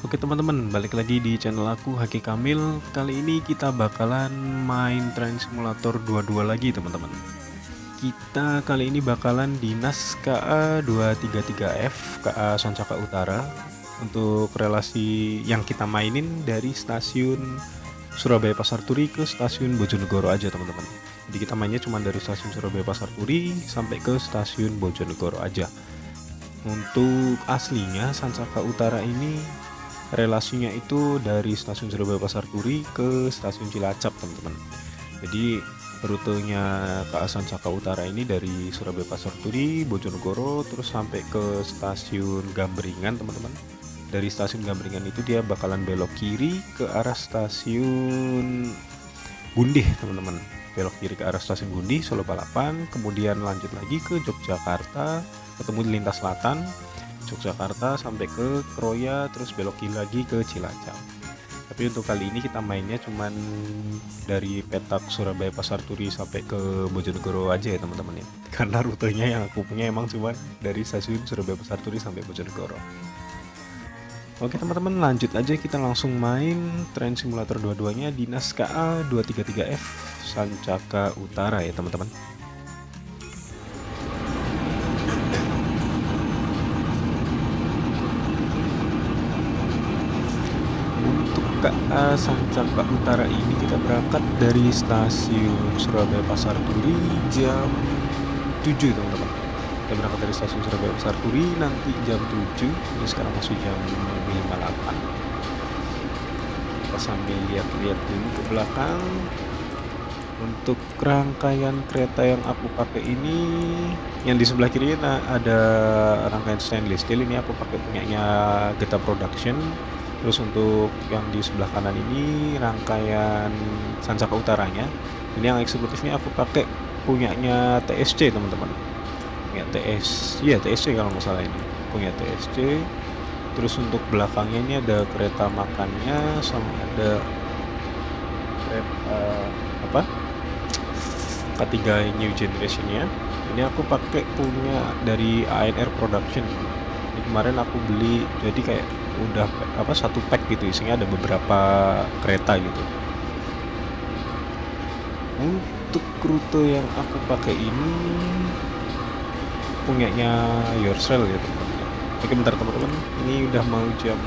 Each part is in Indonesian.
Oke teman-teman, balik lagi di channel aku Haki Kamil. Kali ini kita bakalan main Train Simulator 22 lagi teman-teman. Kita kali ini bakalan dinas KA233F, KA Sancaka Utara. Untuk relasi yang kita mainin dari stasiun Surabaya Pasar Turi ke stasiun Bojonegoro aja teman-teman. Jadi kita mainnya cuma dari stasiun Surabaya Pasar Turi sampai ke stasiun Bojonegoro aja. Untuk aslinya Sancaka Utara ini relasinya itu dari stasiun Surabaya Pasar Turi ke stasiun Cilacap teman-teman. Jadi rutenya KA Sancaka Utara ini dari Surabaya Pasar Turi, Bojonegoro, terus sampai ke stasiun Gambringan teman-teman. Dari stasiun Gambringan itu dia bakalan belok kiri ke arah stasiun Gundih teman-teman. Belok kiri ke arah stasiun Gundih, Solo Balapan, kemudian lanjut lagi ke Yogyakarta, ketemu di lintas selatan Yogyakarta sampai ke Kroya, terus belok kiri lagi ke Cilacap. Tapi untuk kali ini kita mainnya cuman dari petak Surabaya Pasar Turi sampai ke Bojonegoro aja ya teman-teman ya. Karena rutenya yang aku punya emang cuman dari stasiun Surabaya Pasar Turi sampai Bojonegoro. Oke teman-teman, lanjut aja kita langsung main Train Simulator 22-nya dinas KA233F Sancaka Utara ya teman-teman. KA Sancaka Utara ini kita berangkat dari stasiun Surabaya Pasar Turi jam 7 teman-teman. Kita berangkat dari stasiun Surabaya Pasar Turi nanti jam 7. Ini sekarang masih jam 58. Kita sambil lihat-lihat dulu ke belakang. Untuk rangkaian kereta yang aku pakai ini, yang di sebelah kiri ada rangkaian stainless steel. Ini aku pakai punyanya Geta Production. Terus untuk yang di sebelah kanan ini rangkaian Sancaka Utaranya. Ini yang eksekutifnya aku pakai punyanya TSC teman-teman. Punya TSC kalau nggak salah ini. Punya TSC. Terus untuk belakangnya ini ada kereta makannya sama ada kereta K3 New Generation-nya. Ini aku pakai punya dari ANR Production. Ini kemarin aku beli jadi kayak udah satu pack gitu, isinya ada beberapa kereta gitu. Untuk rute yang aku pakai ini punyanya Yourself ya teman-teman. Oke bentar teman-teman, ini udah mau jam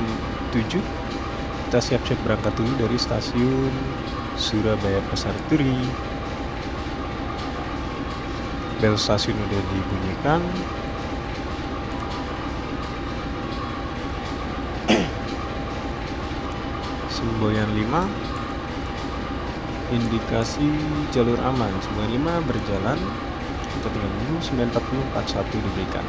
7. Kita siap-siap berangkat dulu dari stasiun Surabaya Pasar Turi. Bel stasiun udah dibunyikan. Semboyan 5 indikasi jalur aman, semboyan 5 berjalan, kita tinggal menunggu 94041 diberikan.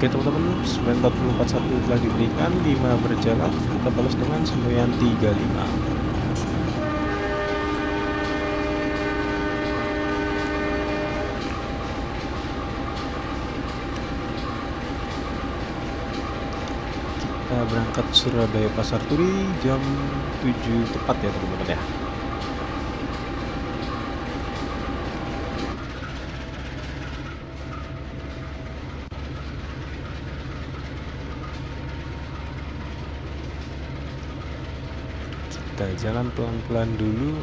Oke teman-teman, 94041 telah diberikan, 5 berjalan, kita balas dengan semboyan 35. Kita berangkat Surabaya Pasar Turi jam 7 tepat ya teman-teman ya. Kita jalan pelan-pelan dulu.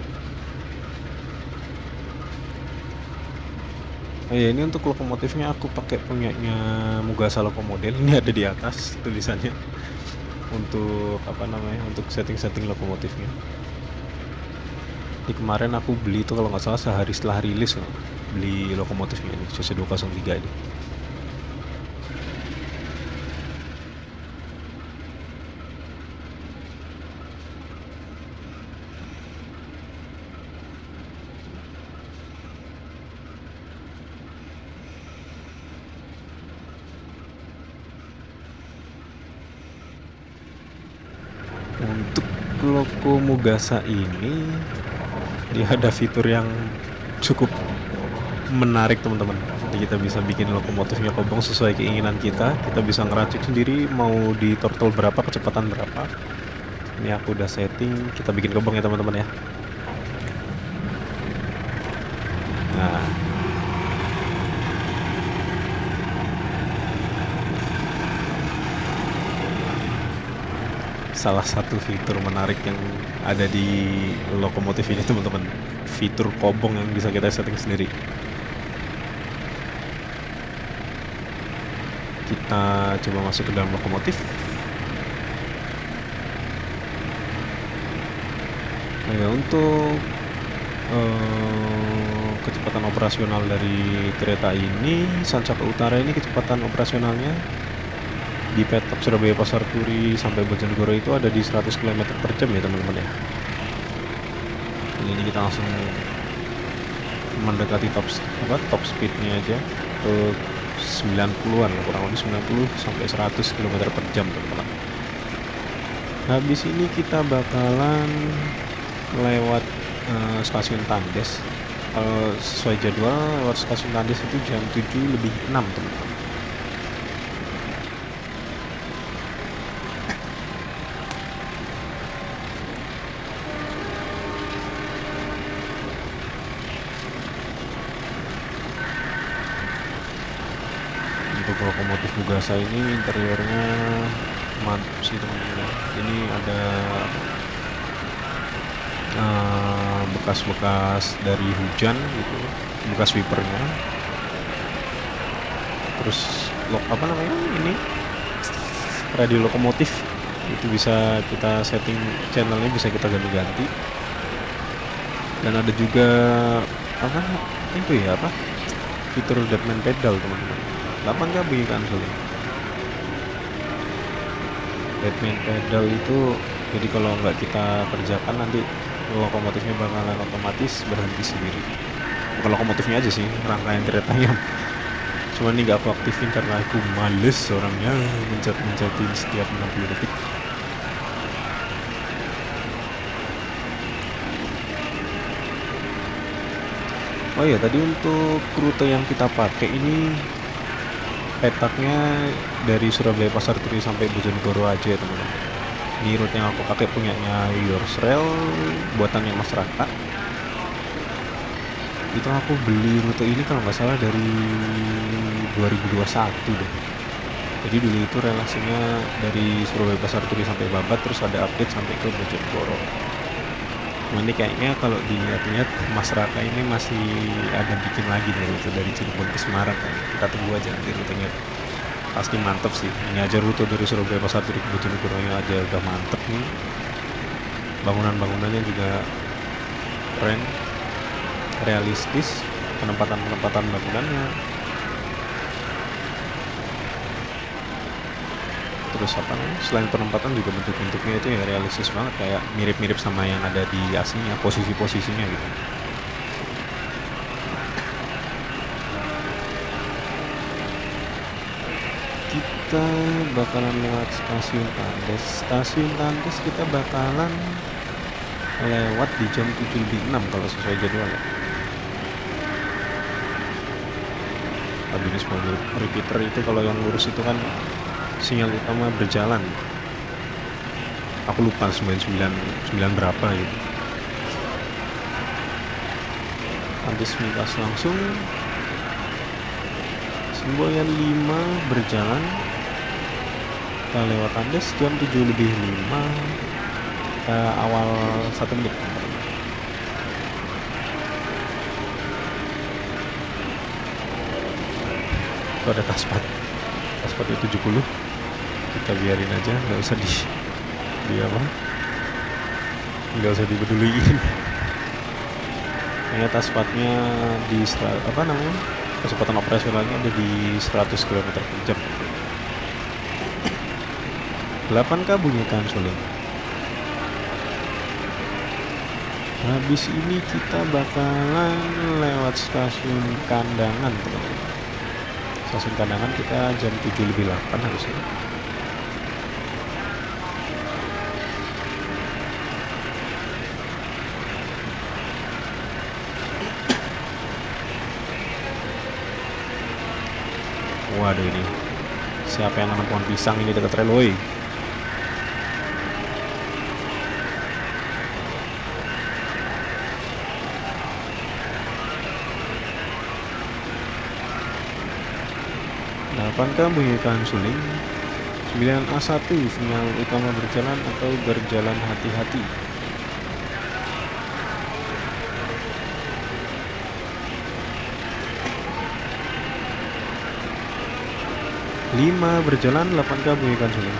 Oh ya, ini untuk lokomotifnya aku pakai punyanya Mugasa Lokomodel. Ini ada di atas tulisannya untuk untuk setting-setting lokomotifnya. Ini kemarin aku beli itu kalau nggak salah sehari setelah rilis loh, beli lokomotifnya ini CC203 ini. Untuk Loko Mugasa ini dia ada fitur yang cukup menarik teman-teman. Jadi kita bisa bikin lokomotifnya kobong sesuai keinginan kita. Kita bisa ngeracik sendiri mau di throttle berapa, kecepatan berapa. Ini aku udah setting, kita bikin kobong ya teman-teman ya. Nah, salah satu fitur menarik yang ada di lokomotif ini teman-teman, fitur kobong yang bisa kita setting sendiri. Kita coba masuk ke dalam lokomotif. Ya, untuk kecepatan operasional dari kereta ini Sancaka Utara ini, kecepatan operasionalnya di petok Surabaya Pasar Turi sampai Bojonegoro itu ada di 100 km per jam ya teman-teman ya. Ini kita langsung mendekati top speednya aja ke 90-an, kurang lebih 90 sampai 100 km per jam teman-teman. Habis ini kita bakalan lewat stasiun Tandes. Kalau sesuai jadwal lewat stasiun Tandes itu jam 7:06 teman-teman. Untuk lokomotif Mugasa ini interiornya mantap sih teman-teman. Ini ada bekas-bekas dari hujan gitu, bekas wipernya. Terus ini radio lokomotif itu bisa kita setting, channelnya bisa kita ganti-ganti. Dan ada juga fitur Deadman pedal teman-teman, 8 kb kan soalnya. Deadman pedal itu jadi kalau nggak kita kerjakan nanti lokomotifnya bakalan otomatis berhenti sendiri. Bukan lokomotifnya aja sih, rangkaian keretanya. Cuman ini nggak aku aktifin karena aku males orangnya mencet-mencetin setiap 60 detik. Oh iya, tadi untuk rute yang kita pakai ini petaknya dari Surabaya Pasar Turi sampai Bojonegoro aja ya teman-teman. Ini rute yang aku pakai punyanya Yours Rail, buatannya Mas Raka. Itu aku beli rute ini kalau nggak salah dari 2021 deh. Jadi dulu itu relasinya dari Surabaya Pasar Turi sampai Babat, terus ada update sampai ke Bojonegoro. Nah, ini kayaknya kalau dilihat-lihat Mas Raka ini masih ada bikin lagi nih rute dari Cirebon ke Semarang kan. Kita tunggu aja nanti rutenya. Pasti mantep sih. Ini aja rute dari Surabaya Pasar Turi ke Bojonegoro aja udah mantep nih. Bangunan-bangunannya juga keren, realistis, penempatan bangunannya. Terus selain penempatan juga bentuk-bentuknya itu ya realistis banget, kayak mirip-mirip sama yang ada di aslinya, posisi-posisinya gitu. Kita bakalan lewat stasiun Tandes. Kita bakalan lewat di jam 7:06 kalau sesuai jadwal ya. Habis mobil repeater itu kalau yang lurus itu kan sinyal utama berjalan. Aku lupa 99 berapa gitu. Tandes mintas langsung. Semboyan 5 berjalan. Kita lewat Tandes jam 7:05. Kita awal 1 menit. Itu ada taspat itu 70. Kita biarin aja, nggak usah nggak usah dipeduliin. ternyata aspalnya di apa namanya, kecepatan operasionalnya ada di 100 km per jam. 8K bunyikan suling. Habis ini kita bakalan lewat stasiun Kandangan, teman-teman. Stasiun Kandangan kita jam 7:08 harusnya. Waduh, ini siapa yang nanam pohon pisang ini dekat railway? Delapan bunyikan suling. 9A1 sinyal utama berjalan atau berjalan hati-hati. 5 berjalan. 8K bunyikan suling.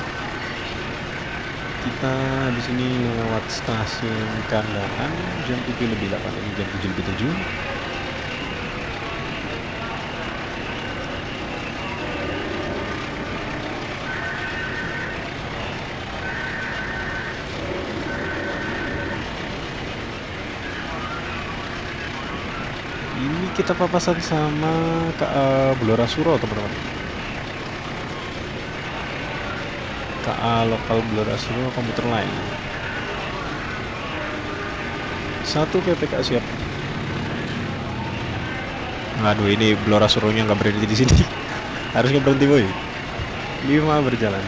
Kita di sini lewat stasiun Kandangan jam 7:08, ini jam 7:07. Ini kita papasan sama KA Blora Suro, teman-teman. KA lokal Blora Suro komuter lain. 1 PPK siap. Aduh, ini Blora Suronya nggak berhenti di sini. Harusnya berhenti, boy. 5 berjalan.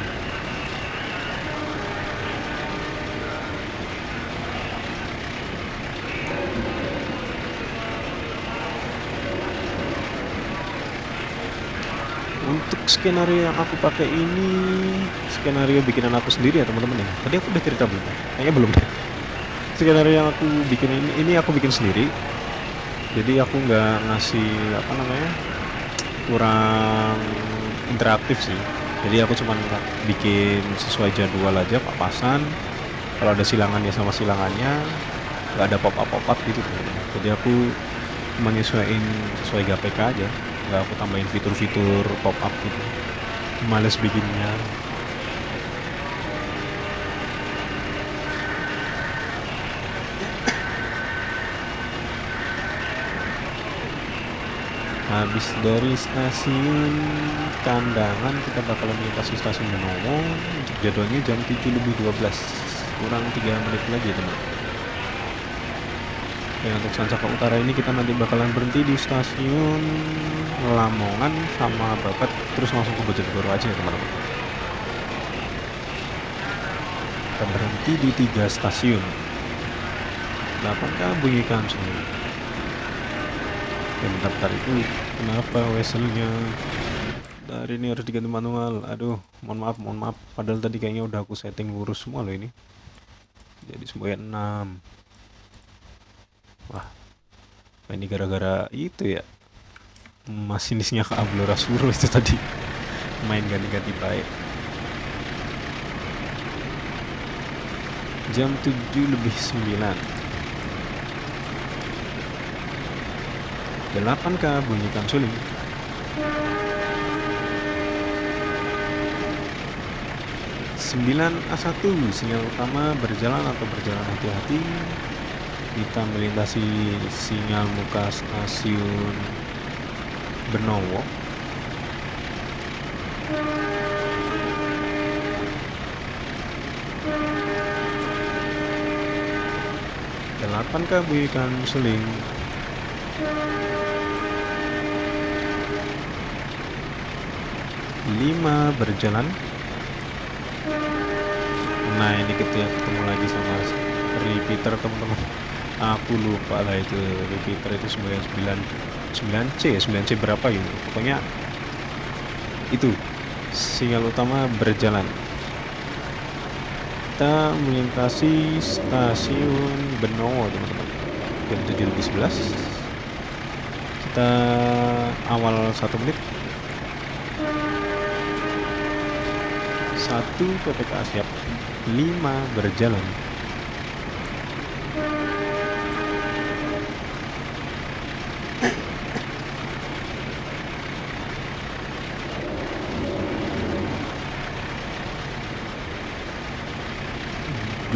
Untuk skenario yang aku pakai ini skenario bikinan aku sendiri ya, teman-teman ya. Tadi aku udah cerita belum? Kayaknya belum deh. Skenario yang aku bikin ini aku bikin sendiri. Jadi aku nggak ngasih apa namanya, kurang interaktif sih. Jadi aku cuman bikin sesuai jadwal aja, papasan. Kalau ada silangan ya sama silangannya, nggak ada pop up gitu, teman-teman. Jadi aku cuma nyesuaiin sesuai GPK aja, nggak aku tambahin fitur-fitur pop up gitu, males bikinnya. Habis dari stasiun Kandangan kita bakalan melintasi stasiun Benowo. Untuk jadwalnya jam 7:12, kurang 3 menit lagi, teman. Ya, untuk Sancaka Utara ini kita nanti bakalan berhenti di stasiun Lamongan sama Babat, terus langsung ke Bojonegoro aja ya, teman-teman. Kita berhenti di 3 stasiun. 8K bunyikan semua. Ya, bentar itu kenapa weselnya dari ini harus diganti manual? Aduh, mohon maaf. Padahal tadi kayaknya udah aku setting lurus semua loh ini. Jadi semuanya 6. Wah, ini gara-gara itu ya, masinisnya ke Blora Suro itu tadi main ganti-ganti baik. Jam 7:09. 8K bunyikan suling. 9A1 sinyal utama berjalan atau berjalan hati-hati. Kita melintasi sinyal muka stasiun Benowo. Delapan bunyikan suling. 5 berjalan. Nah, ini kita ketemu lagi sama repeater, teman-teman. Aku lupa lah itu repeater itu 9C berapa ya, pokoknya itu sinyal utama berjalan. Kita melintasi stasiun Benowo, teman-teman, jam 7:11. Kita awal 1 menit. 1 PPK siap. 5 berjalan.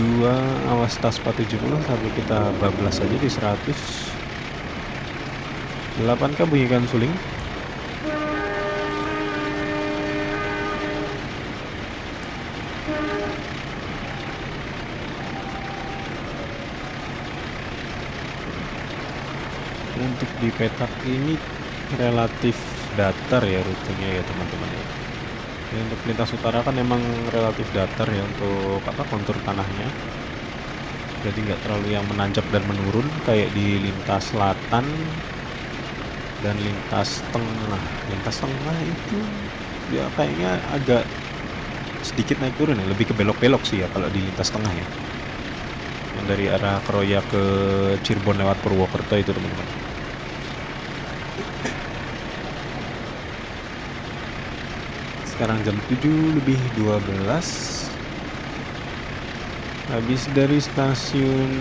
2 awas Taspa 70 tapi kita bablas aja di 100. 8K bunyikan suling. Untuk di petak ini relatif datar ya rutenya ya teman-teman ya. Untuk lintas utara kan emang relatif datar ya untuk kontur tanahnya. Jadi nggak terlalu yang menanjak dan menurun kayak di lintas selatan dan lintas tengah. Lintas tengah itu ya kayaknya agak sedikit naik turun ya, lebih ke belok-belok sih ya kalau di lintas tengah ya. Yang dari arah Keroya ke Cirebon lewat Purwokerto itu teman-teman. Sekarang jam 7:12. Habis dari stasiun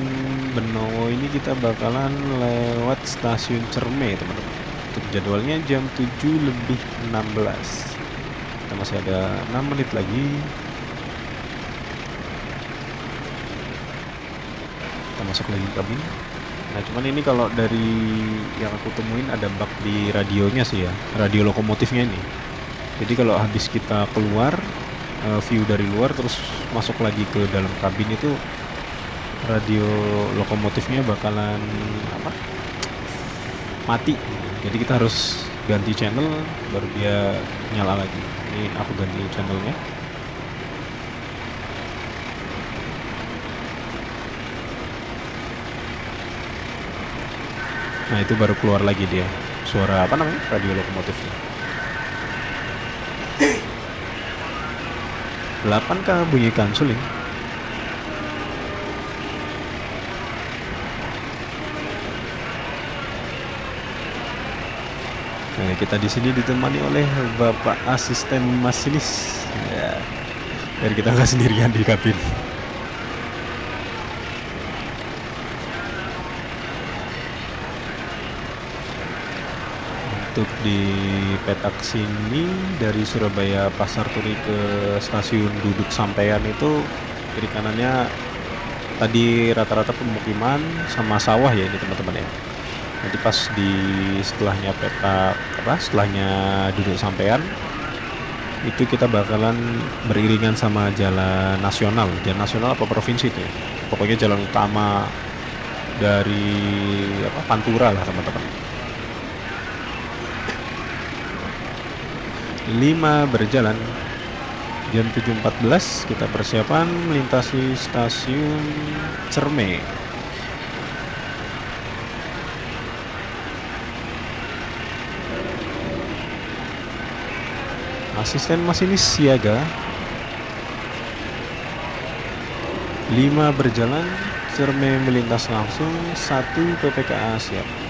Benowo ini kita bakalan lewat stasiun Cerme teman-teman. Untuk jadwalnya jam 7:16. Kita masih ada 6 menit lagi. Kita masuk lagi ke kabin. Nah cuman ini kalau dari yang aku temuin ada bug di radionya sih ya, radio lokomotifnya ini. Jadi kalau habis kita keluar view dari luar terus masuk lagi ke dalam kabin itu radio lokomotifnya bakalan mati. Jadi kita harus ganti channel baru dia nyala lagi. Ini aku ganti channelnya. Nah itu baru keluar lagi dia suara radio lokomotifnya. 8K bunyikan suling. Nah, kita di sini ditemani oleh Bapak asisten masinis. Ya, biar kita nggak sendirian di kabin. Untuk di petak sini dari Surabaya Pasar Turi ke stasiun Duduk Sampean itu kiri kanannya tadi rata-rata pemukiman sama sawah ya ini teman-teman ya. Nanti pas di setelahnya petak setelahnya Duduk Sampean itu kita bakalan beriringan sama jalan nasional apa provinsi itu ya. Pokoknya jalan utama dari Pantura lah teman-teman. 5 berjalan. Jam 7:14 kita persiapan melintasi stasiun Cerme. Asisten masinis siaga. 5 berjalan, Cerme melintas langsung. 1 PPKA siap.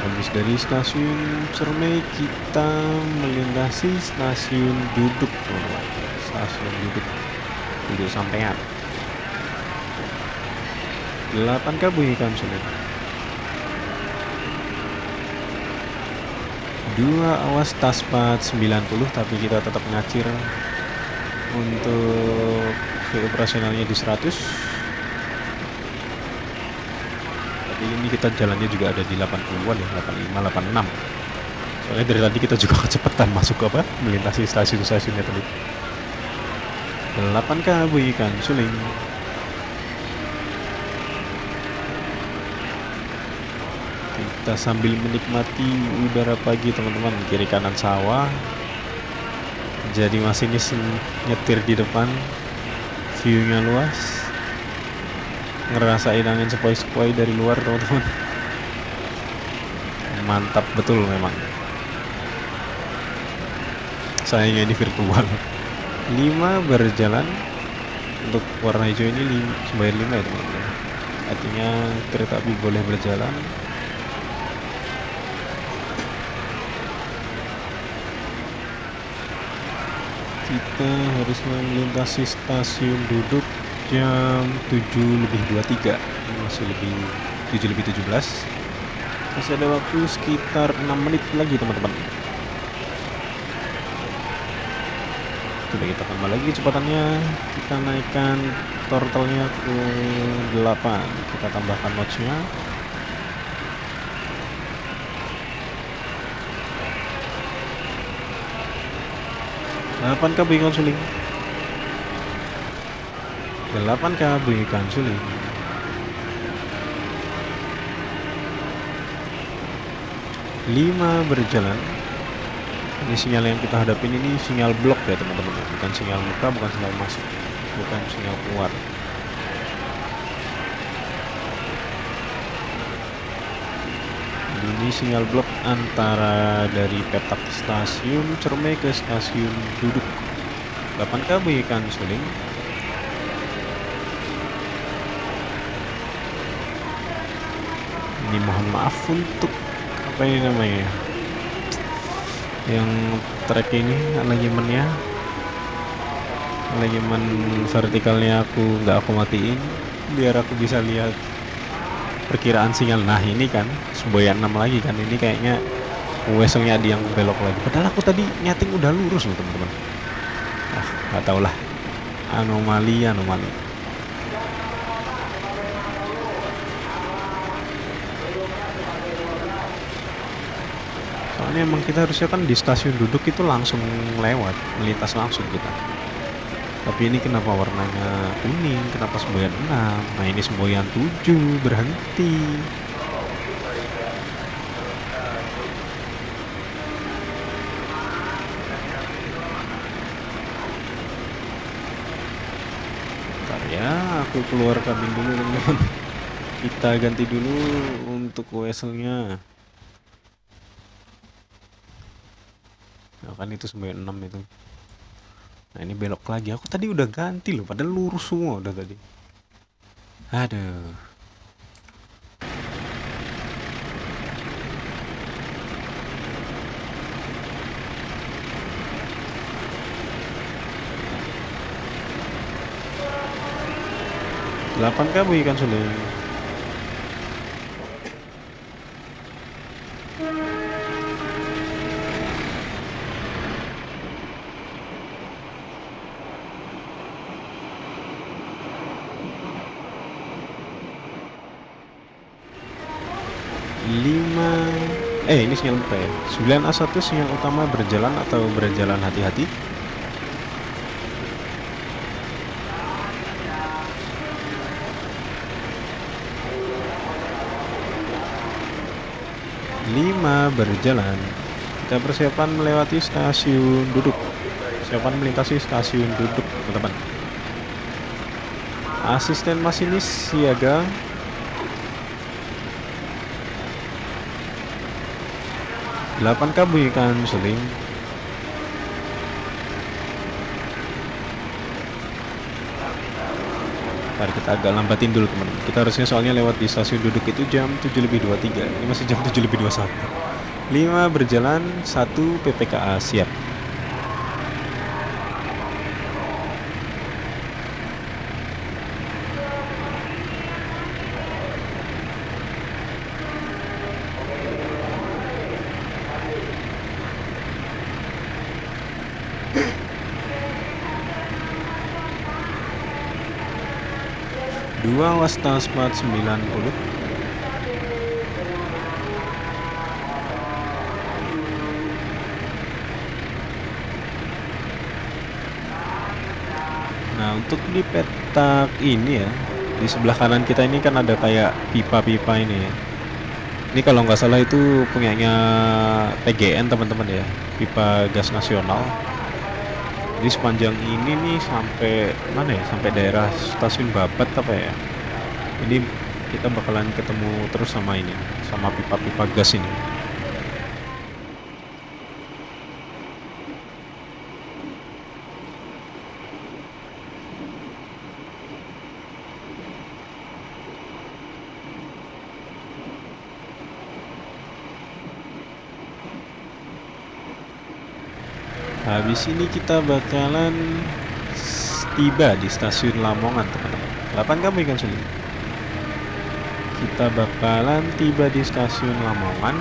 Habis dari stasiun Cerme kita melintasi stasiun Duduk teman-teman. Stasiun Duduk Sampean. 8K bunyikan sulit. 2 awas Taspa 90 tapi kita tetap ngacir untuk operasionalnya di 100. Ini kita jalannya juga ada di 80-an ya, 85, 86. Soalnya dari tadi kita juga kecepatan masuk ke melintasi stasiun-stasiunnya tadi. 8K bunyikan suling. Kita sambil menikmati udara pagi teman-teman, kiri kanan sawah. Jadi masinis nyetir di depan, view-nya luas. Ngerasain angin sepoi-sepoi dari luar teman-teman. Mantap betul memang. Sayangnya ini virtual. 5 berjalan. Untuk warna hijau ini sembayar 5 ya teman-teman. Artinya kereta api boleh berjalan. Kita harus melintasi stasiun Duduk jam 7:23. Ini masih lebih 7:17. Masih ada waktu sekitar 6 menit lagi teman-teman. Coba kita tambah lagi kecepatannya, kita naikkan turtle-nya ke 8, kita tambahkan notch-nya. Delapan KB konsuling, 8 KB konsuling. Lima berjalan. Ini sinyal yang kita hadapin ini sinyal blok ya teman-teman, bukan sinyal muka, bukan sinyal masuk, bukan sinyal keluar. Ini sinyal blok antara dari petak stasiun Cerme ke stasiun Duduk. 8 KB konsuling. Ini mohon maaf untuk apa ini namanya, yang track ini alignmentnya, alignment vertikalnya aku matiin biar aku bisa lihat perkiraan sinyal. Nah ini kan semboyan 6 lagi kan, ini kayaknya wesselnya ada yang belok lagi, padahal aku tadi nyeting udah lurus loh teman-teman. Nggak tau lah, anomali. Soalnya emang kita harusnya kan di stasiun Duduk itu langsung lewat, melintas langsung kita. Tapi ini kenapa warnanya kuning, kenapa semboyan 6? Nah ini semboyan 7, berhenti. Bentar ya, aku keluar kabin dulu teman-teman. Kita ganti dulu untuk wesselnya. Nah kan itu semboyan 6 itu. Nah ini belok lagi, aku tadi udah ganti loh, padahal lurus semua udah tadi. Aduh. Delapan KB kan sudah. Ini sinyal buka ya. 9A1 sinyal utama berjalan atau berjalan hati-hati. Lima berjalan. Kita persiapan melewati stasiun Duduk. Persiapan melintasi stasiun Duduk, teman-teman. Asisten masinis siaga. Delapan KB kan seling. Ntar kita agak lambatin dulu teman-teman. Kita harusnya soalnya lewat di stasiun Duduk itu jam 7:23. Ini masih jam 7:21. 5 berjalan, 1 PPKA siap. Dua Wasta Smart 90. Nah untuk di petak ini ya, di sebelah kanan kita ini kan ada kayak pipa-pipa ini ya. Ini kalau nggak salah itu punyanya PGN teman-teman ya, pipa gas nasional. Jadi sepanjang ini nih sampai mana ya, sampai daerah stasiun Babat apa ya. Ini kita bakalan ketemu terus sama ini, sama pipa-pipa gas ini. Habis ini kita bakalan tiba di stasiun Lamongan teman-teman. 8 kamu ikan suling. Kita bakalan tiba di stasiun Lamongan.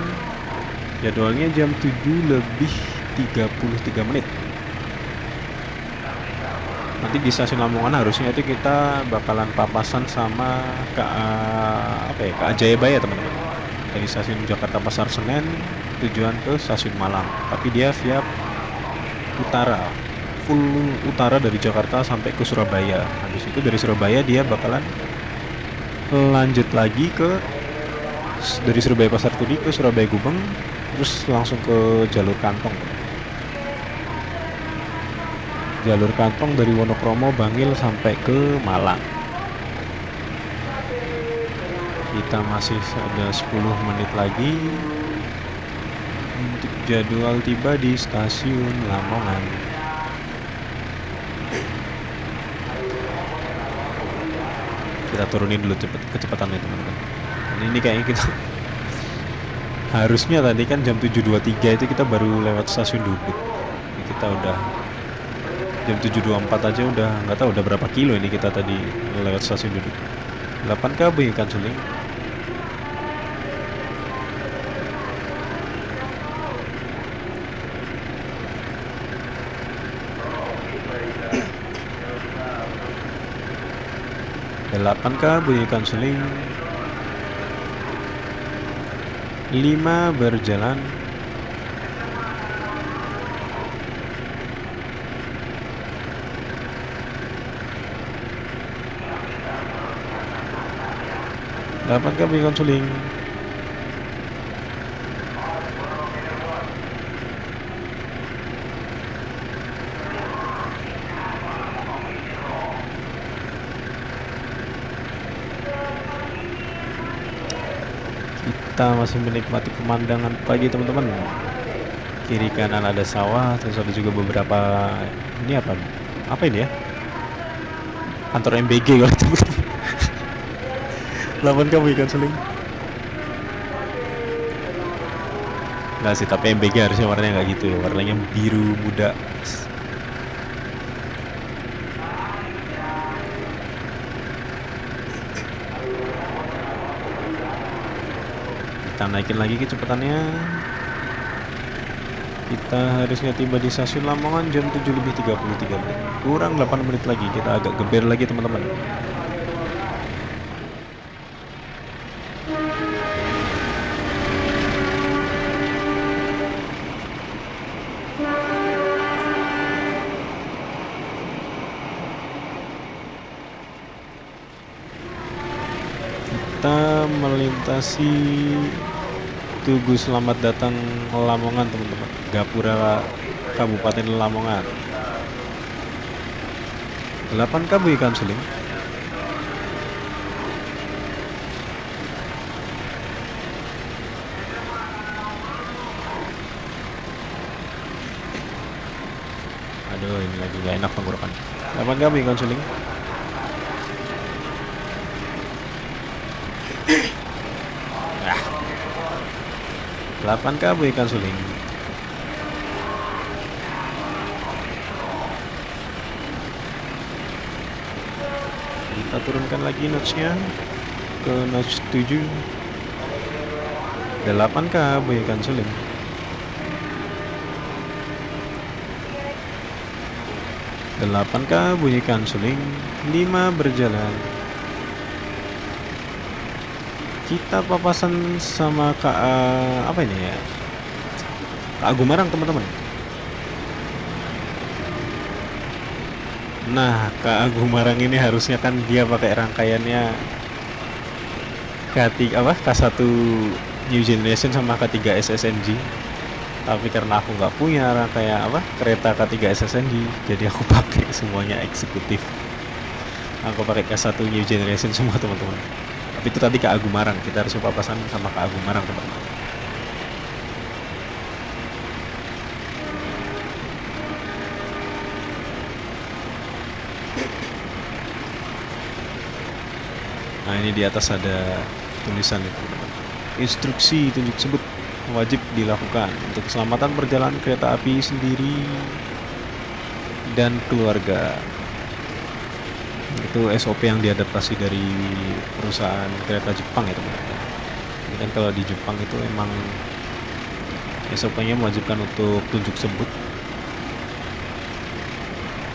Jadwalnya jam 7:33. Nanti di stasiun Lamongan harusnya itu kita bakalan papasan sama KA Jayabaya teman-teman. Dari stasiun Jakarta Pasar Senen tujuan ke stasiun Malang. Tapi dia via utara, full utara dari Jakarta sampai ke Surabaya. Habis itu dari Surabaya dia bakalan lanjut lagi dari Surabaya Pasar Turi ke Surabaya Gubeng, terus langsung ke jalur kantong dari Wonokromo Bangil sampai ke Malang. Kita masih ada 10 menit lagi untuk jadwal tiba di stasiun Lamongan. Kita turunin dulu kecepatannya teman-teman. Ini kayaknya kita harusnya tadi kan jam 7:23 itu kita baru lewat stasiun Duduk. Ini kita udah jam 7:24 aja udah nggak tahu udah berapa kilo ini kita tadi lewat stasiun Duduk. 8 KB ikan suling. Delapan KB ikan suling. 5 berjalan. 8 KB ikan suling. Kita masih menikmati pemandangan pagi teman-teman. Kiri kanan ada sawah, terus ada juga beberapa ini apa ini ya? Kantor MBG kalau teman-teman. 8 kamu ikan suling. Nggak sih, tapi MBG harusnya warnanya nggak gitu ya, warnanya biru muda. Kita naikin lagi kecepatannya. Kita harusnya tiba di stasiun Lamongan jam 7:33. Kurang 8 menit lagi, kita agak geber lagi teman-teman. Kita melintasi Tugu Selamat Datang Lamongan teman-teman, Gapura Kabupaten Lamongan. 8 KB ikan suling. Aduh, ini lagi gak enak pengurukan. 8 KB ikan suling. 8 KB ikan suling. Kita turunkan lagi notch-nya ke notch 7. 8 KB ikan suling. 8 KB ikan suling. 5 berjalan. Kita papasan sama apa ini ya? KA Gumarang teman-teman. Nah, KA Gumarang ini harusnya kan dia pakai rangkaiannya K1 New Generation sama K3 SSNG. Tapi karena aku nggak punya rangkaian kereta K3 SSNG, jadi aku pakai semuanya eksekutif. Aku pakai K1 New Generation semua teman-teman. Tapi itu tadi KA Gumarang, kita harus papasan sama KA Gumarang teman-teman. Nah, ini di atas ada tulisan itu teman-teman. Instruksi tunjuk sebut wajib dilakukan untuk keselamatan perjalanan kereta api sendiri dan keluarga. Itu SOP yang diadaptasi dari perusahaan kereta Jepang ya teman-teman. Ini kan kalau di Jepang itu emang SOP-nya mewajibkan untuk tunjuk sebut.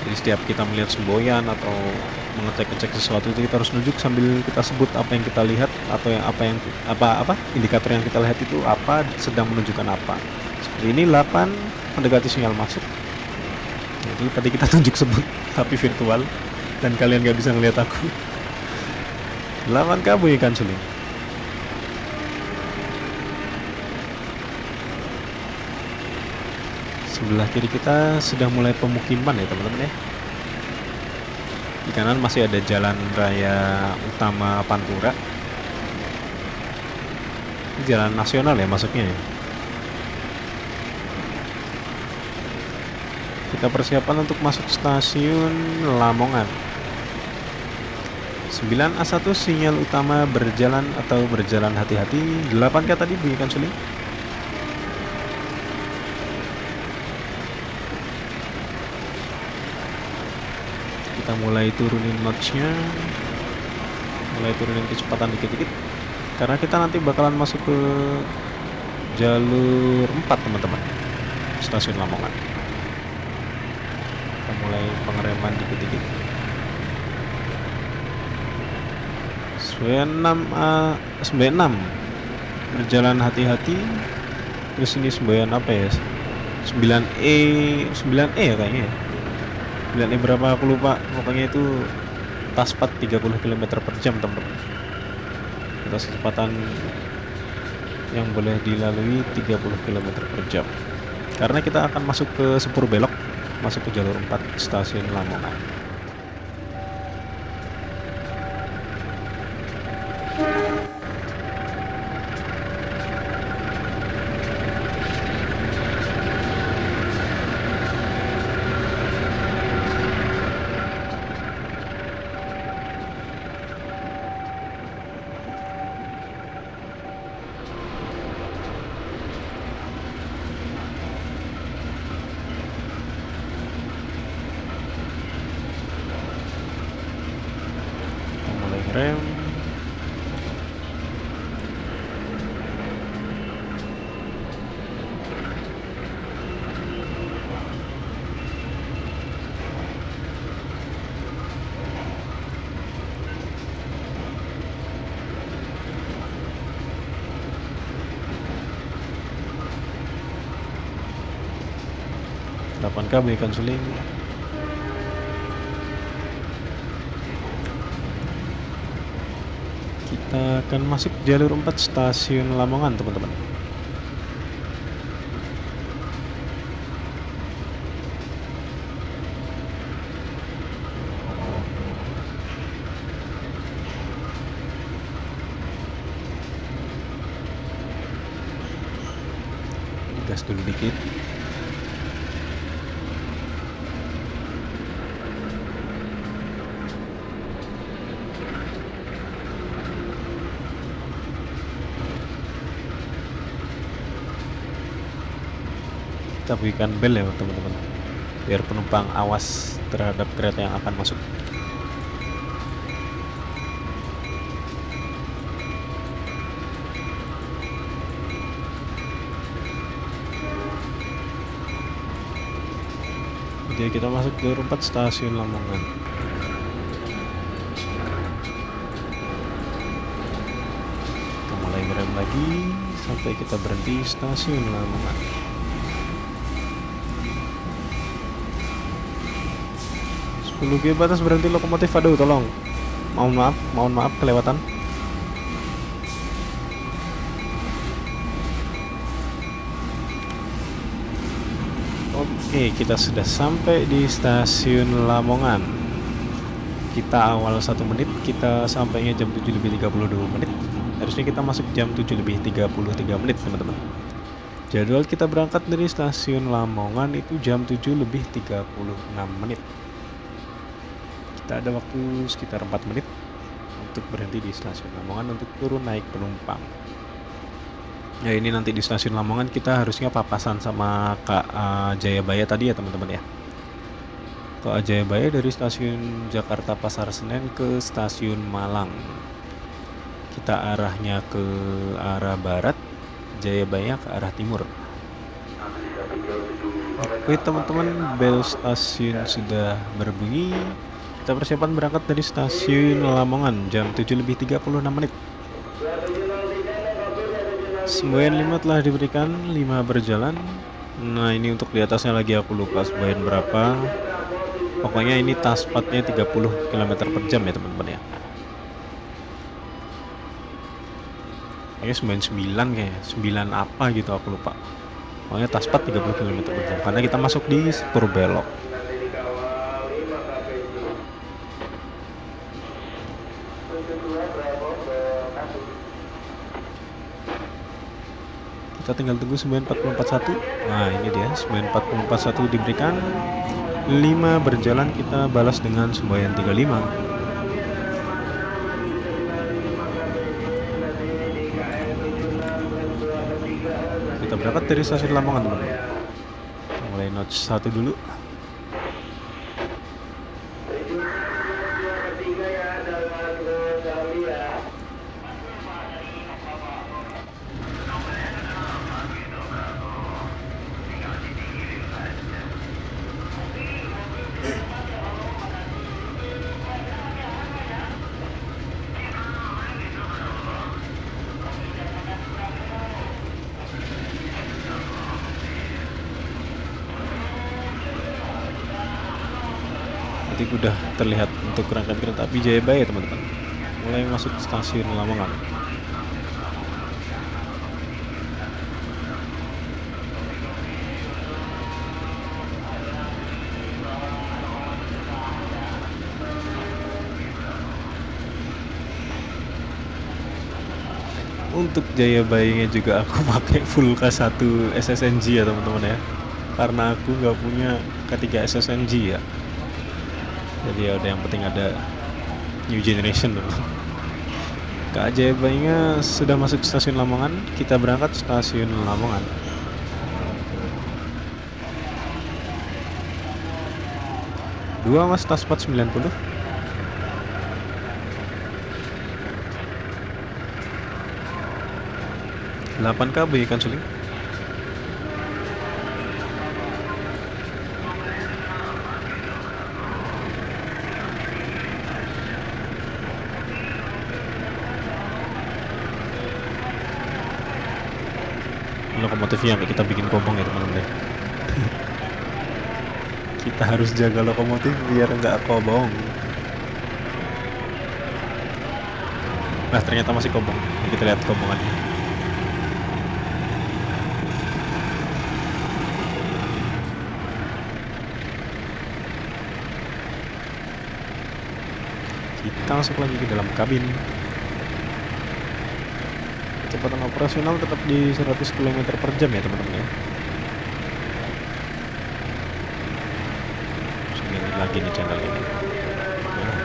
Jadi setiap kita melihat semboyan atau mengecek-ngecek sesuatu itu kita harus nunjuk sambil kita sebut apa yang kita lihat atau apa indikator yang kita lihat itu apa, sedang menunjukkan apa. Seperti ini 8 mendekati sinyal masuk. Jadi tadi kita tunjuk sebut tapi virtual dan kalian gak bisa ngeliat aku. 8 kabur ikan suling. Sebelah kiri kita sudah mulai pemukiman ya teman-teman ya. Di kanan masih ada jalan raya utama Pantura. Ini jalan nasional ya masuknya ya. Kita persiapan untuk masuk stasiun Lamongan. 9A1 sinyal utama berjalan atau berjalan hati-hati. 8K tadi bunyikan suling. Kita mulai turunin notch-nya, mulai turunin kecepatan dikit-dikit karena kita nanti bakalan masuk ke jalur 4 teman-teman, stasiun Lamongan. Kita mulai pengereman dikit-dikit. 96 berjalan hati-hati. Terus ini semboyan apa ya, 9E ya kayaknya ya. 9E berapa aku lupa, pokoknya itu taspat 30 km per jam teman-teman. Atas kecepatan yang boleh dilalui 30 km per jam karena kita akan masuk ke sepur belok, masuk ke jalur 4 stasiun Lamongan. Rem. Delapan KB ikan suling. Kita akan masuk jalur 4 stasiun Lamongan teman-teman. Gas dulu dikit. Kita berikan bel ya teman-teman, biar penumpang awas terhadap kereta yang akan masuk. Jadi kita masuk ke 4 stasiun Lamongan. Kita mulai ngerem lagi sampai kita berhenti stasiun Lamongan. 10G batas berhenti lokomotif, aduh tolong. Mohon maaf kelewatan. Oke, kita sudah sampai di stasiun Lamongan. Kita awal 1 menit, kita sampainya jam 7 lebih 32 menit. Harusnya kita masuk jam 7 lebih 33 menit teman-teman. Jadwal kita berangkat dari stasiun Lamongan itu jam 7 lebih 36 menit. Kita ada waktu sekitar 4 menit untuk berhenti di stasiun Lamongan untuk turun naik penumpang. Ya ini nanti di stasiun Lamongan kita harusnya papasan sama Kak Jayabaya tadi ya teman-teman ya. Ke Jayabaya dari stasiun Jakarta Pasar Senen ke stasiun Malang. Kita arahnya ke arah barat, Jayabaya ke arah timur. Oke teman-teman, bel stasiun sudah berbunyi. Kita persiapan berangkat dari stasiun Lamongan jam 7:36. Semboyan 5 telah diberikan, 5 berjalan. Nah ini untuk di atasnya lagi aku lupa semboyan berapa. Pokoknya ini taspatnya 30 km per jam ya teman-teman ya. Kayaknya 99 kayaknya, 9 apa gitu aku lupa. Pokoknya taspat 30 km per jam karena kita masuk di sektor belok. Kita tinggal tunggu 9441. Nah ini dia 9441 diberikan, 5 berjalan, kita balas dengan semboyan 35. Kita berangkat dari stasiun Lamongan teman-teman. Mulai notch 1 dulu. Nanti udah terlihat untuk rangkaian kereta api Jayabaya teman-teman. Mulai masuk stasiun Lamongan. Untuk Jayabayanya juga aku pakai full K1 SSNG ya teman-teman ya, karena aku nggak punya K3 SSNG ya. Jadi ya udah, yang penting ada new generation dulu. Kak Jayabayanya sudah masuk stasiun Lamongan, kita berangkat stasiun Lamongan. Dua mas taspat 90. 8 KB ikan suling. Lokomotifnya sampai kita bikin kobong ya teman-teman. Kita harus jaga lokomotif biar nggak kobong. Nah ternyata masih kobong. Kita lihat kobongannya. Kita masuk lagi ke dalam kabin. Kecepatan operasional tetap di 100 km per jam ya teman-teman ya. Segini lagi nih channel ini. Nah.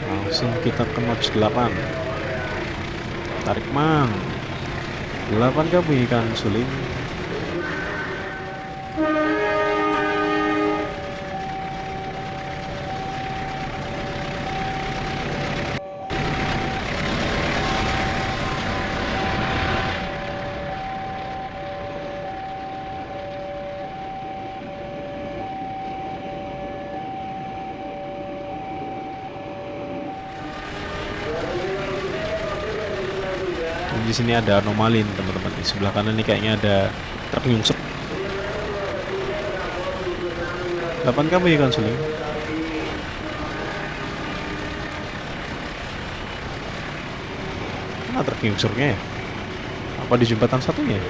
Langsung kita ke notch 8. Tarik mang. 8 KB ikan suling. Di sini ada anomali nih teman-teman. Di sebelah kanan nih kayaknya ada truk nyungsep. 8 KB ikan suling. Mana truk nyungsepnya ya? Apa di jembatan satunya?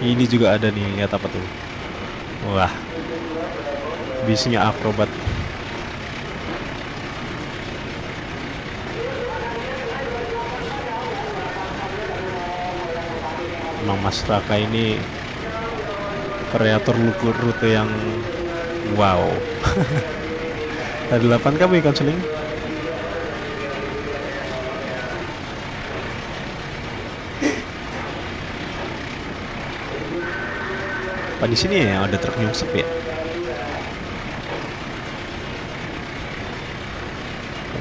Ini juga ada nih, lihat apa tuh? Wah, bisnya akrobat. Emang Mas Raka ini kreator rute yang wow. Ada 8 KB ikan suling. Apa di sini ya ada truk nyungsep ya?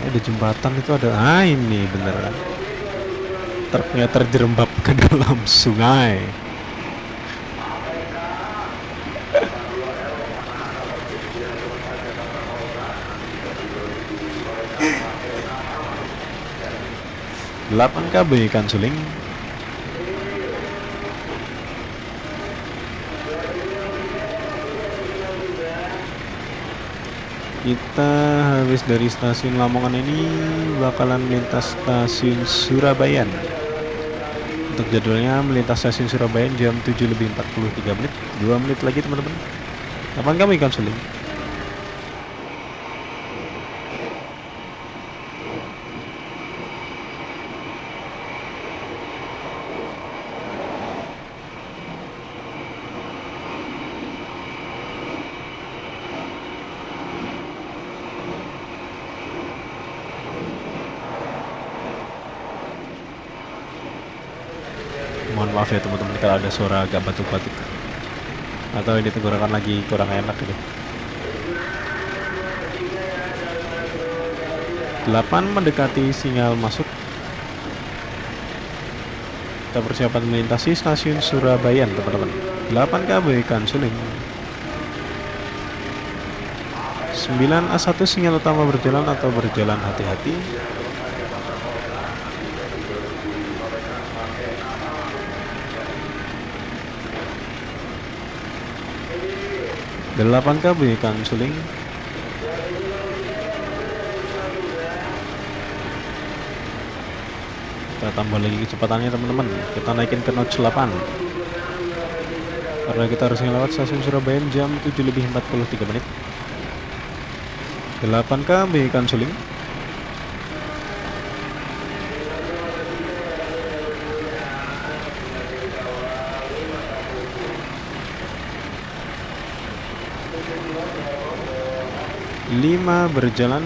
Ada jembatan itu ada. Ah, ini beneran. Truknya terjerembab ke dalam sungai. Delapan KB ikan suling. Kita habis dari stasiun Lamongan ini bakalan melintas stasiun Surabaya. Untuk jadwalnya melintas stasiun Surabaya jam 7:43 menit. 2 menit lagi teman-teman. Kapan kamu ikan suling? Mohon maaf ya teman-teman kalau ada suara agak batuk-batuk, atau ini tenggorokan lagi kurang enak gitu. 8 mendekati sinyal masuk. Kita persiapan melintasi stasiun Surabaya teman-teman. 8 KB ikan suling. 9A1 sinyal utama berjalan atau berjalan hati-hati. 8 KB ikan suling. Kita tambah lagi kecepatannya teman-teman. Kita naikin ke notch 8 karena kita harus lewat stasiun Surabaya jam 7:43 menit. 8 KB ikan suling. Lima berjalan.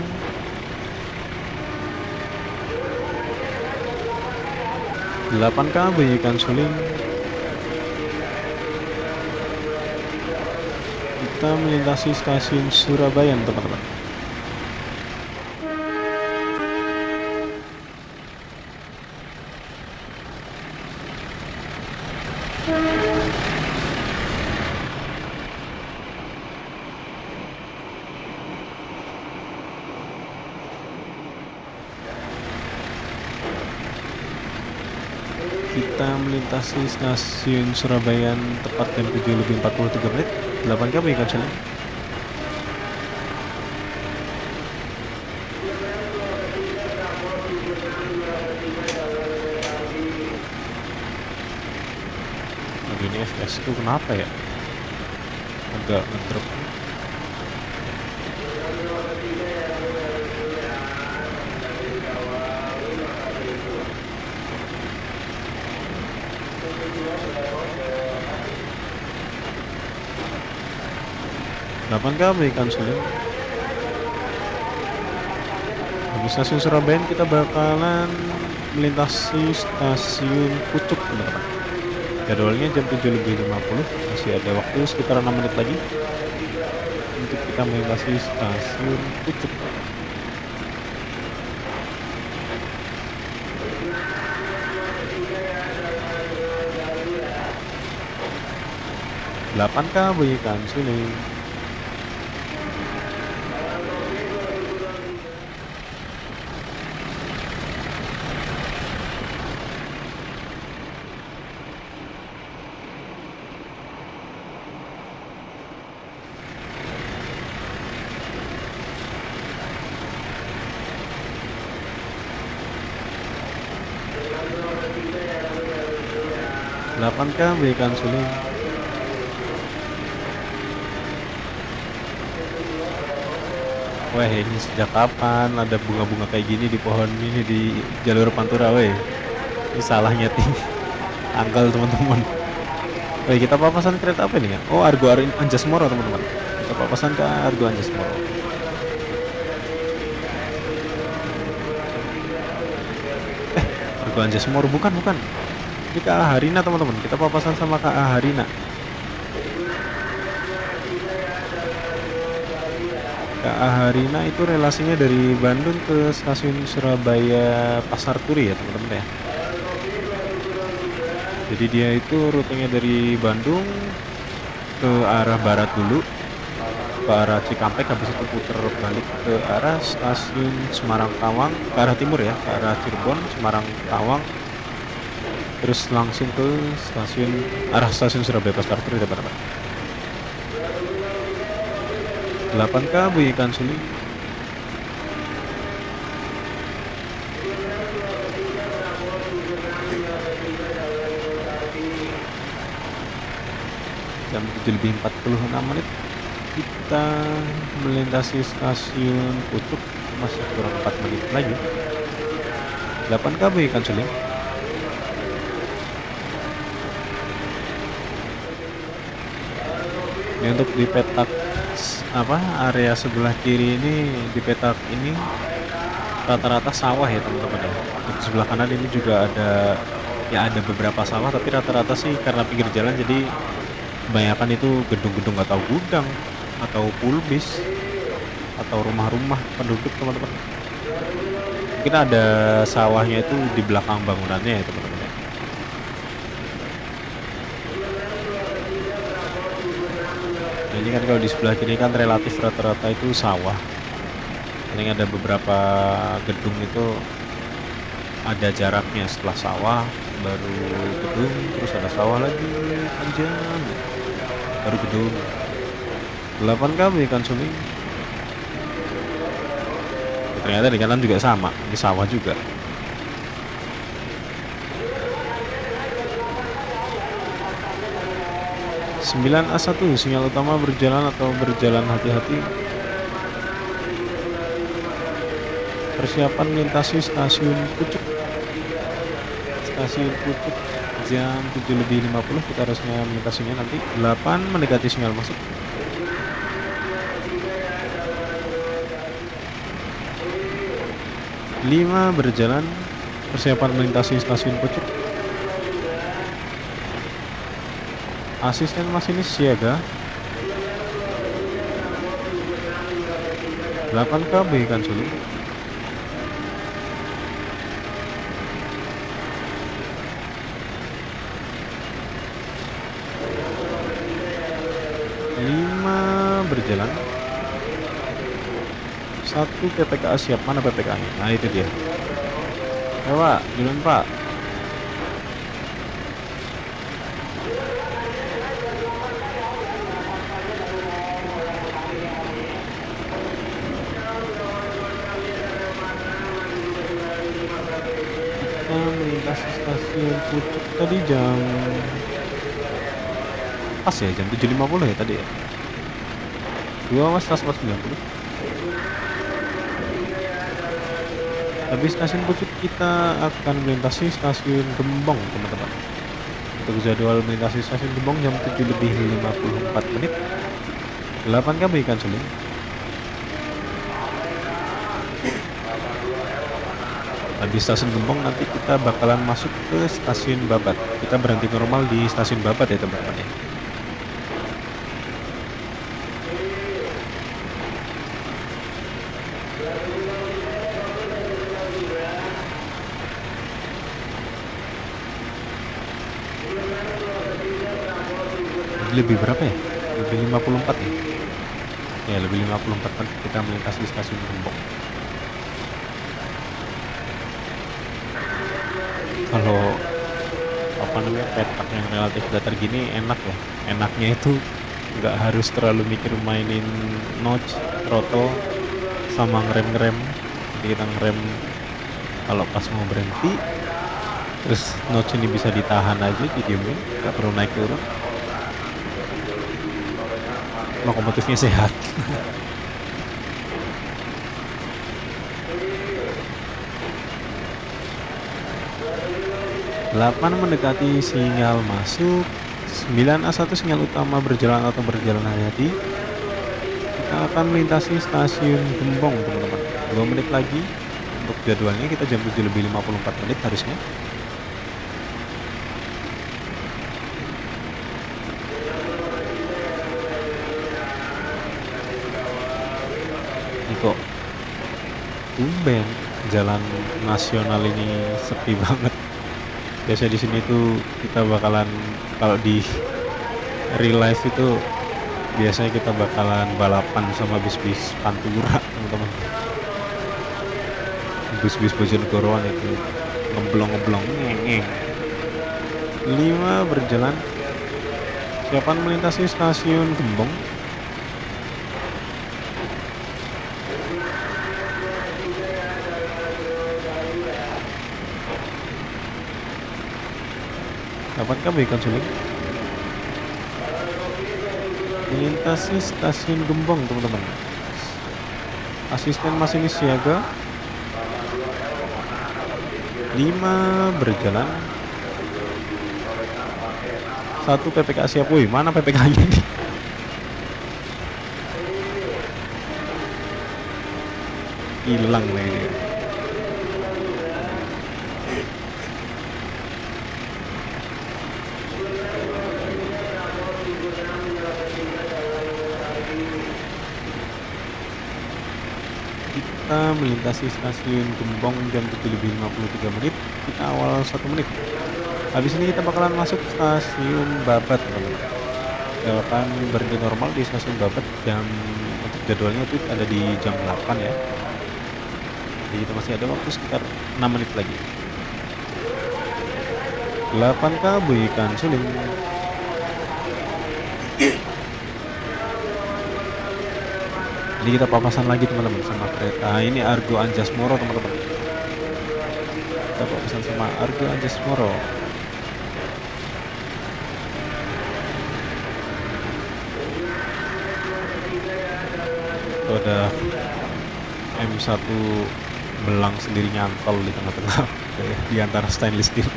8 KB ikan suling. Kita melintasi stasiun Surabaya teman-teman. Kita melintasi stasiun Surabaya tepat jam 7:43 menit. 8 KB ikan suling. Aduh, ini FPS itu kenapa ya? Agak ngedrop. Delapan KB ikan suling. Di stasiun Surabaya kita bakalan melintasi stasiun Pucuk teman-teman. Jadwalnya jam 7:50. Masih ada waktu sekitar 6 menit lagi untuk kita melintasi stasiun Pucuk. 8 KB ikan suling. Delapan KB ikan suling. Wah, ini sejak kapan ada bunga-bunga kayak gini di pohon ini di jalur Pantura, weh. Ini salah nyeting tanggal teman-teman. Weh, kita papasan kereta apa nih ya? Oh, Argo Anjasmoro teman-teman. Kita papasan ke Argo Anjasmoro. Argo Anjasmoro bukan. Ini KA Harina teman-teman. Kita papasan sama KA Harina. KA Harina itu relasinya dari Bandung ke stasiun Surabaya Pasar Turi ya teman-teman ya. Jadi dia itu rutenya dari Bandung ke arah barat dulu, ke arah Cikampek, habis itu puter balik ke arah stasiun Semarang Tawang, ke arah timur ya, ke arah Cirebon, Semarang Tawang, terus langsung ke arah stasiun Surabaya Pasar Turi teman-teman. 8K bunyikan suling. Jam 7:46 kita melintasi stasiun Pucuk, masih kurang 4 menit lagi. 8K bunyikan suling. Ini untuk di petak area sebelah kiri ini, di petak ini rata-rata sawah ya teman-teman ya. Untuk sebelah kanan ini juga ada beberapa sawah, tapi rata-rata sih karena pinggir jalan jadi kebanyakan itu gedung-gedung atau gudang atau pulbis atau rumah-rumah penduduk teman-teman. Mungkin ada sawahnya itu di belakang bangunannya ya teman-teman ya. Nah, ini kan kalau di sebelah kiri kan relatif rata-rata itu sawah. Paling ada beberapa gedung itu ada jaraknya, setelah sawah baru gedung, terus ada sawah lagi panjang, baru gedung. 8K ikan suling. Ternyata di kanan juga sama, ini sawah juga. (9A1) sinyal utama berjalan atau berjalan hati-hati. Persiapan melintasi stasiun Pucuk. Stasiun Pucuk jam 7:50 kita harusnya melintasinya nanti. 8 mendekati sinyal masuk. 5 berjalan, persiapan melintasi stasiun Pucuk. Asisten masinis siaga. 8K bunyikan suling. Berjalan. 1 PPKA siap. Mana PPKA-nya? Nah itu dia. Ya Pak, duluan Pak. Kita melintasi stasiun Pucuk tadi jam pas ya, jam 7:50 ya tadi ya. 2:490. Habis stasiun Pucuk kita akan melintasi stasiun Gembong teman-teman. Untuk jadwal melintasi stasiun Gembong jam 7:54. 8K ikan suling. Habis stasiun Gembong nanti kita bakalan masuk ke stasiun Babat. Kita berhenti normal di stasiun Babat ya teman-teman ya. Lebih berapa ya? Lebih 54 ya? Ya lebih 54 kan kita melintasi stasiun Gembong. Kalau petak yang relatif datar gini enak ya. Enaknya itu nggak harus terlalu mikir mainin notch, throttle, sama ngerem. Jadi kita ngerem kalau pas mau berhenti, terus notch ini bisa ditahan aja, didiemin, nggak perlu naik turun. Lokomotifnya sehat. 8 mendekati sinyal masuk. 9A1 sinyal utama berjalan atau berjalan hati-hati. Kita akan melintasi stasiun Gembong teman-teman. 2 menit lagi untuk jadwalnya, kita jam 7:54 harusnya. Ini kok tumben jalan nasional ini sepi banget. Biasanya di sini tuh kita bakalan, kalau di real life itu biasanya kita bakalan balapan sama bis-bis Pantura teman-teman. Bis-bis Bojonegoroan itu ngeblong-ngeblong ngeng. 5 berjalan. Siapaan melintasi stasiun Gembong. Dapatkah berikan suling? Melintasi stasiun Gembong teman-teman. Asisten masinis siaga. 5 berjalan. 1 PPK siap. Woi, mana PPK-nya nih? Hilang nih. Kita melintasi stasiun Gembong jam 7:53. Kita awal 1 menit. Habis ini kita bakalan masuk stasiun Babat teman-teman. Akan berhenti normal di stasiun Babat. Jam untuk jadwalnya itu ada di jam 8 ya. Jadi kita masih ada waktu sekitar 6 menit lagi. 8K buikan suling. Jadi kita papasan lagi teman-teman sama kereta ini Argo Anjasmoro teman-teman. Kita papasan sama Argo Anjasmoro. Itu ada M1 belang sendiri nyantol di tengah-tengah di antara stainless steel.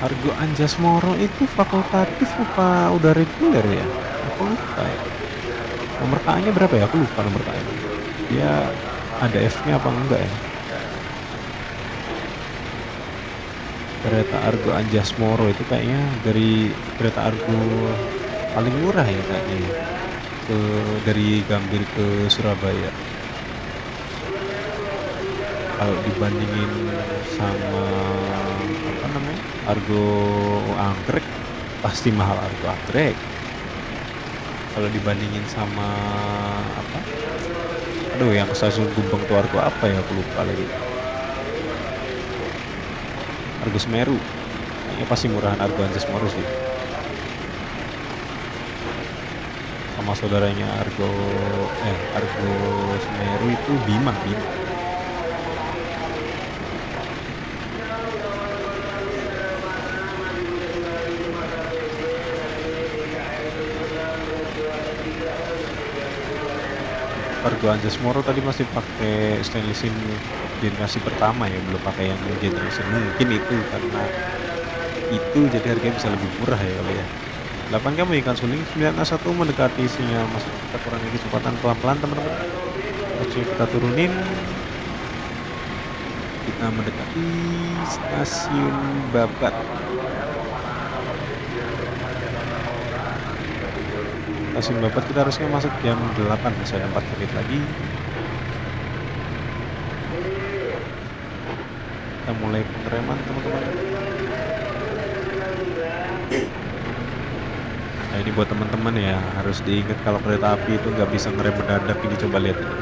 Argo Anjasmoro itu fakultatif apa udah reguler ya? Aku lupa ya. Nomor KA-nya berapa ya? Aku lupa nomor KA-nya. Dia ada F-nya apa enggak ya? Kereta Argo Anjasmoro itu kayaknya dari kereta Argo paling murah ya kayaknya. Dari Gambir ke Surabaya. Kalau dibandingin sama apa namanya Argo Anggrek, pasti mahal Argo Anggrek. Kalau dibandingin sama apa, aduh yang stasiun Gembong tuh Argo apa ya, aku lupa lagi. Argo Semeru kayaknya pasti murahan Argo Anjasmoro sih. Sama saudaranya Argo Semeru itu Bima. Argo Anjasmoro tadi masih pakai stainless steel generasi pertama ya, belum pakai yang new generation. Mungkin itu karena itu jadi harganya bisa lebih murah ya kali ya. 8 kamu ikan suling. 9A1 mendekati sinyal masuk. Kita kurangi kecepatan pelan-pelan teman-teman. Kita turunin. Kita mendekati stasiun Babat. Stasiun Babat kita harusnya masuk jam 8, masih ada 4 menit lagi. Kita mulai pengereman teman-teman. Nah ini buat teman-teman ya, harus diingat kalau kereta api itu nggak bisa ngerem mendadak. Ini coba lihat ini.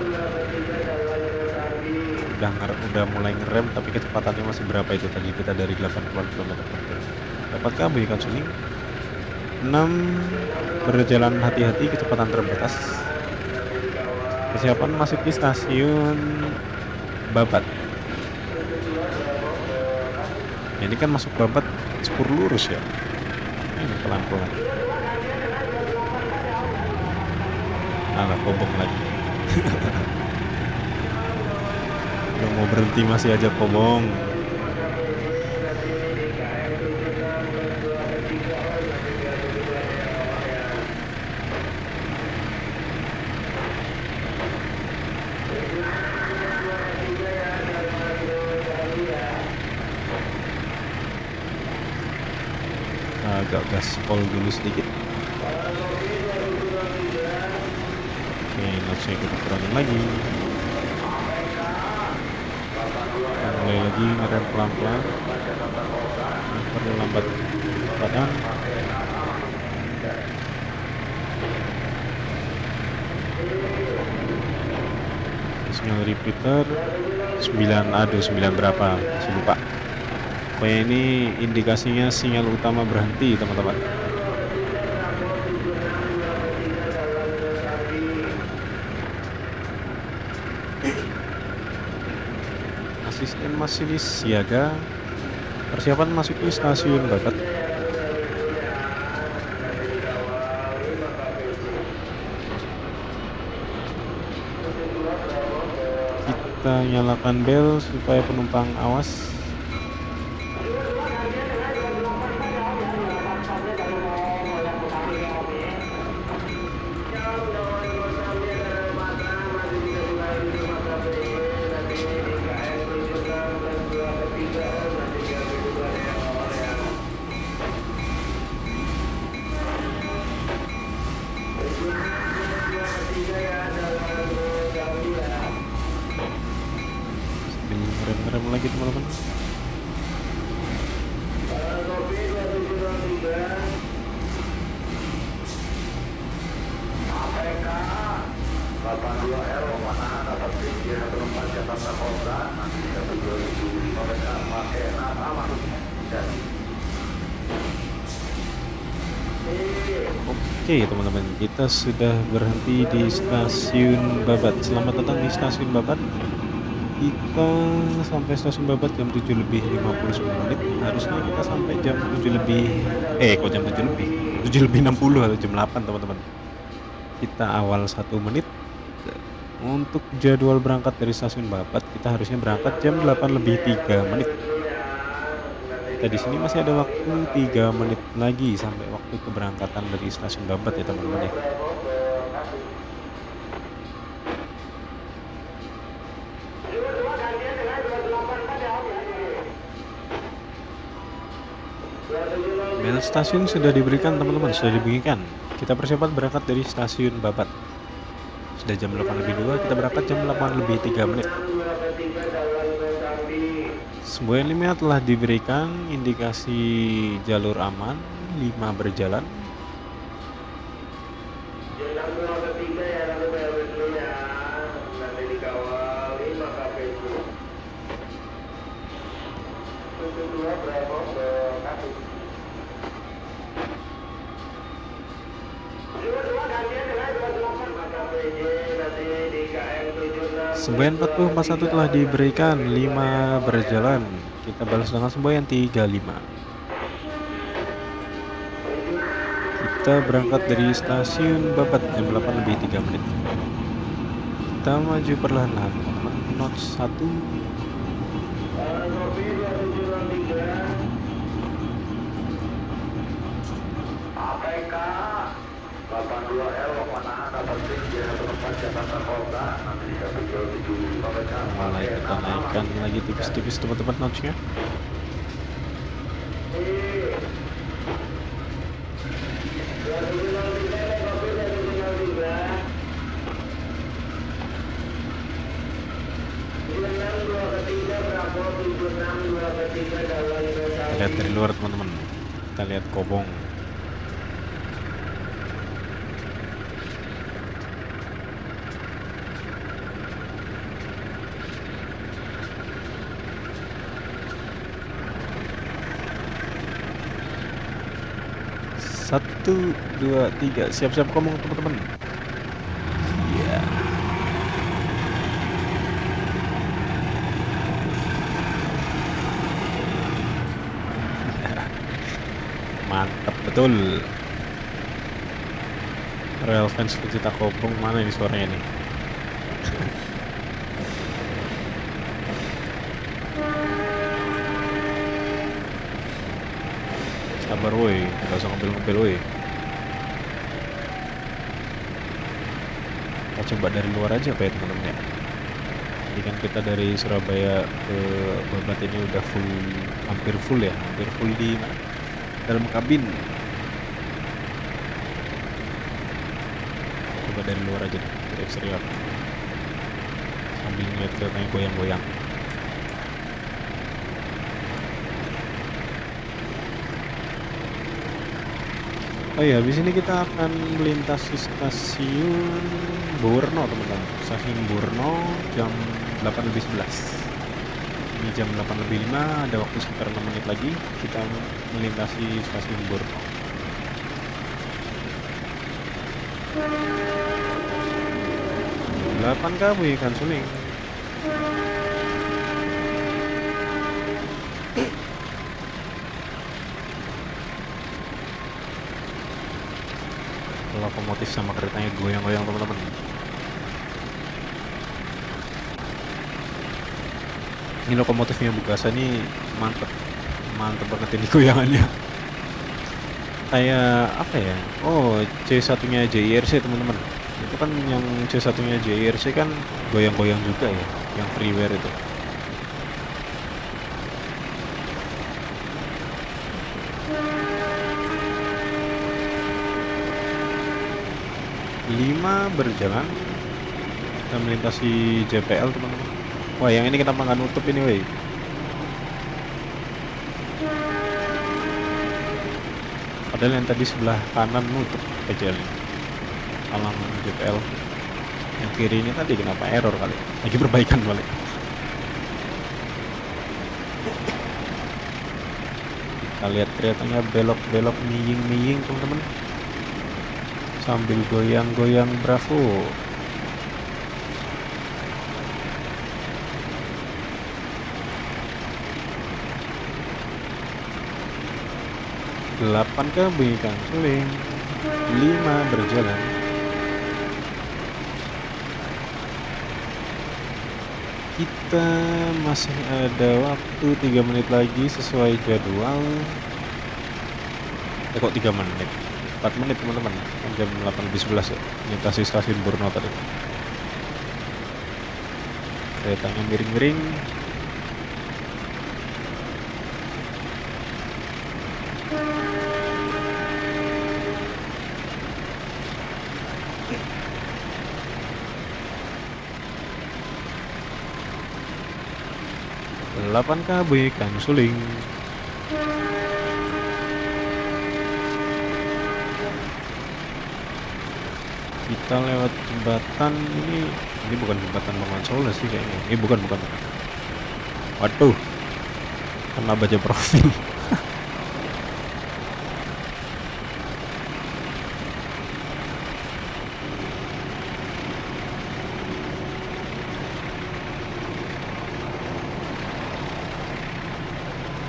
Udah mulai ngerem tapi kecepatannya masih berapa itu tadi, kita dari 80 km per jam. Dapatkah berikan suling? 6 berjalan hati-hati, kecepatan terbatas. Persiapan masuk di stasiun Babat. Ini kan masuk Babat spur lurus ya. Ini pelan-pelan. Alah, kobong lagi. Udah mau berhenti masih aja kobong. Agak gaspol dulu sedikit. saya kita kurangin lagi. Kita mulai lagi ngerem pelan-pelan, perlu lambat kecepatan. Sinyal repeater 9 berapa, saya lupa. Pokoknya ini indikasinya sinyal utama berhenti, teman-teman. Asisten masinis siaga, persiapan masuk ke stasiun Babat. Kita nyalakan bel supaya penumpang awas. Rem lagi, teman-teman. Oke, teman-teman, kita sudah berhenti di stasiun Babat. Selamat datang di stasiun Babat. Kita sampai stasiun Babat jam 7:59. Harusnya kita sampai jam 7 lebih kok jam 7 lebih 7:60 atau jam 8, teman-teman. Kita awal 1 menit. Untuk jadwal berangkat dari stasiun Babat, kita harusnya berangkat jam 8:03. Kita di sini masih ada waktu 3 menit lagi sampai waktu keberangkatan dari stasiun Babat ya, teman-teman ya. Bel stasiun sudah diberikan, teman-teman, sudah dibunyikan. Kita persiapan berangkat dari stasiun Babat. Sudah jam 8:02, kita berangkat jam 8:03. Sebuah limit telah diberikan indikasi jalur aman, 5 berjalan. Semboyan 4041 telah diberikan, 5 berjalan. Kita balas dengan semboyan 35. Kita berangkat dari stasiun Babat jam 8:03. Kita maju perlahan-lahan, teman-teman. Not 1. Mulai kita naikkan lagi tipis-tipis, teman-teman, notch-nya. Lihat dari luar, teman-teman. Kita lihat kobong. Satu, dua, tiga, siap-siap ngomong, teman-teman. Iya. Mantap betul. Real fans pecinta kopong, mana ini suaranya nih? Sabar woi, gak usah ngebel-ngebel woi. Kita coba dari luar aja apa ya, teman-teman ya. Jadi kan kita dari Surabaya ke Babat ini udah hampir full di dalam kabin. coba dari luar aja deh, dari eksterior, sambil ngeliat keretanya goyang-goyang. Oh iya, habis ini kita akan melintasi stasiun Burno, teman-teman. Stasiun Burno jam 8:11. Ini jam 8:05, ada waktu sekitar 6 menit lagi kita melintasi stasiun Burno. 8 kamu ikan suling. Lokomotif sama keretanya goyang-goyang, teman-teman. Ini lokomotifnya Bugasa nih mantep banget ini goyangannya. Kayak apa ya? Oh, C1-nya JIRC, teman-teman. Itu kan yang C1-nya JIRC kan goyang-goyang juga ya, yang freeware itu. Lima berjalan, kita melintasi JPL, teman-teman. Wah, yang ini kenapa nggak nutup ini, weh? Padahal yang tadi sebelah kanan nutup PCL ini, palang JPL. Yang kiri ini tadi kenapa error kali? Lagi perbaikan balik. Kita lihat keretanya belok-belok miying-miying, teman-teman, sambil goyang-goyang. Bravo. Delapan kebaikan suling. 5 berjalan. Kita masih ada waktu 3 menit lagi sesuai jadwal. Kok 3 menit? 4 menit, teman-teman. Kan jam 8:11 ya. Melintasi stasiun Burno tadi. Keretanya miring-miring. Delapan kebaikan suling. Kita lewat jembatan ini bukan jembatan Bengawan Solo sih kayaknya. Ini bukan. Waduh, kena baca profil.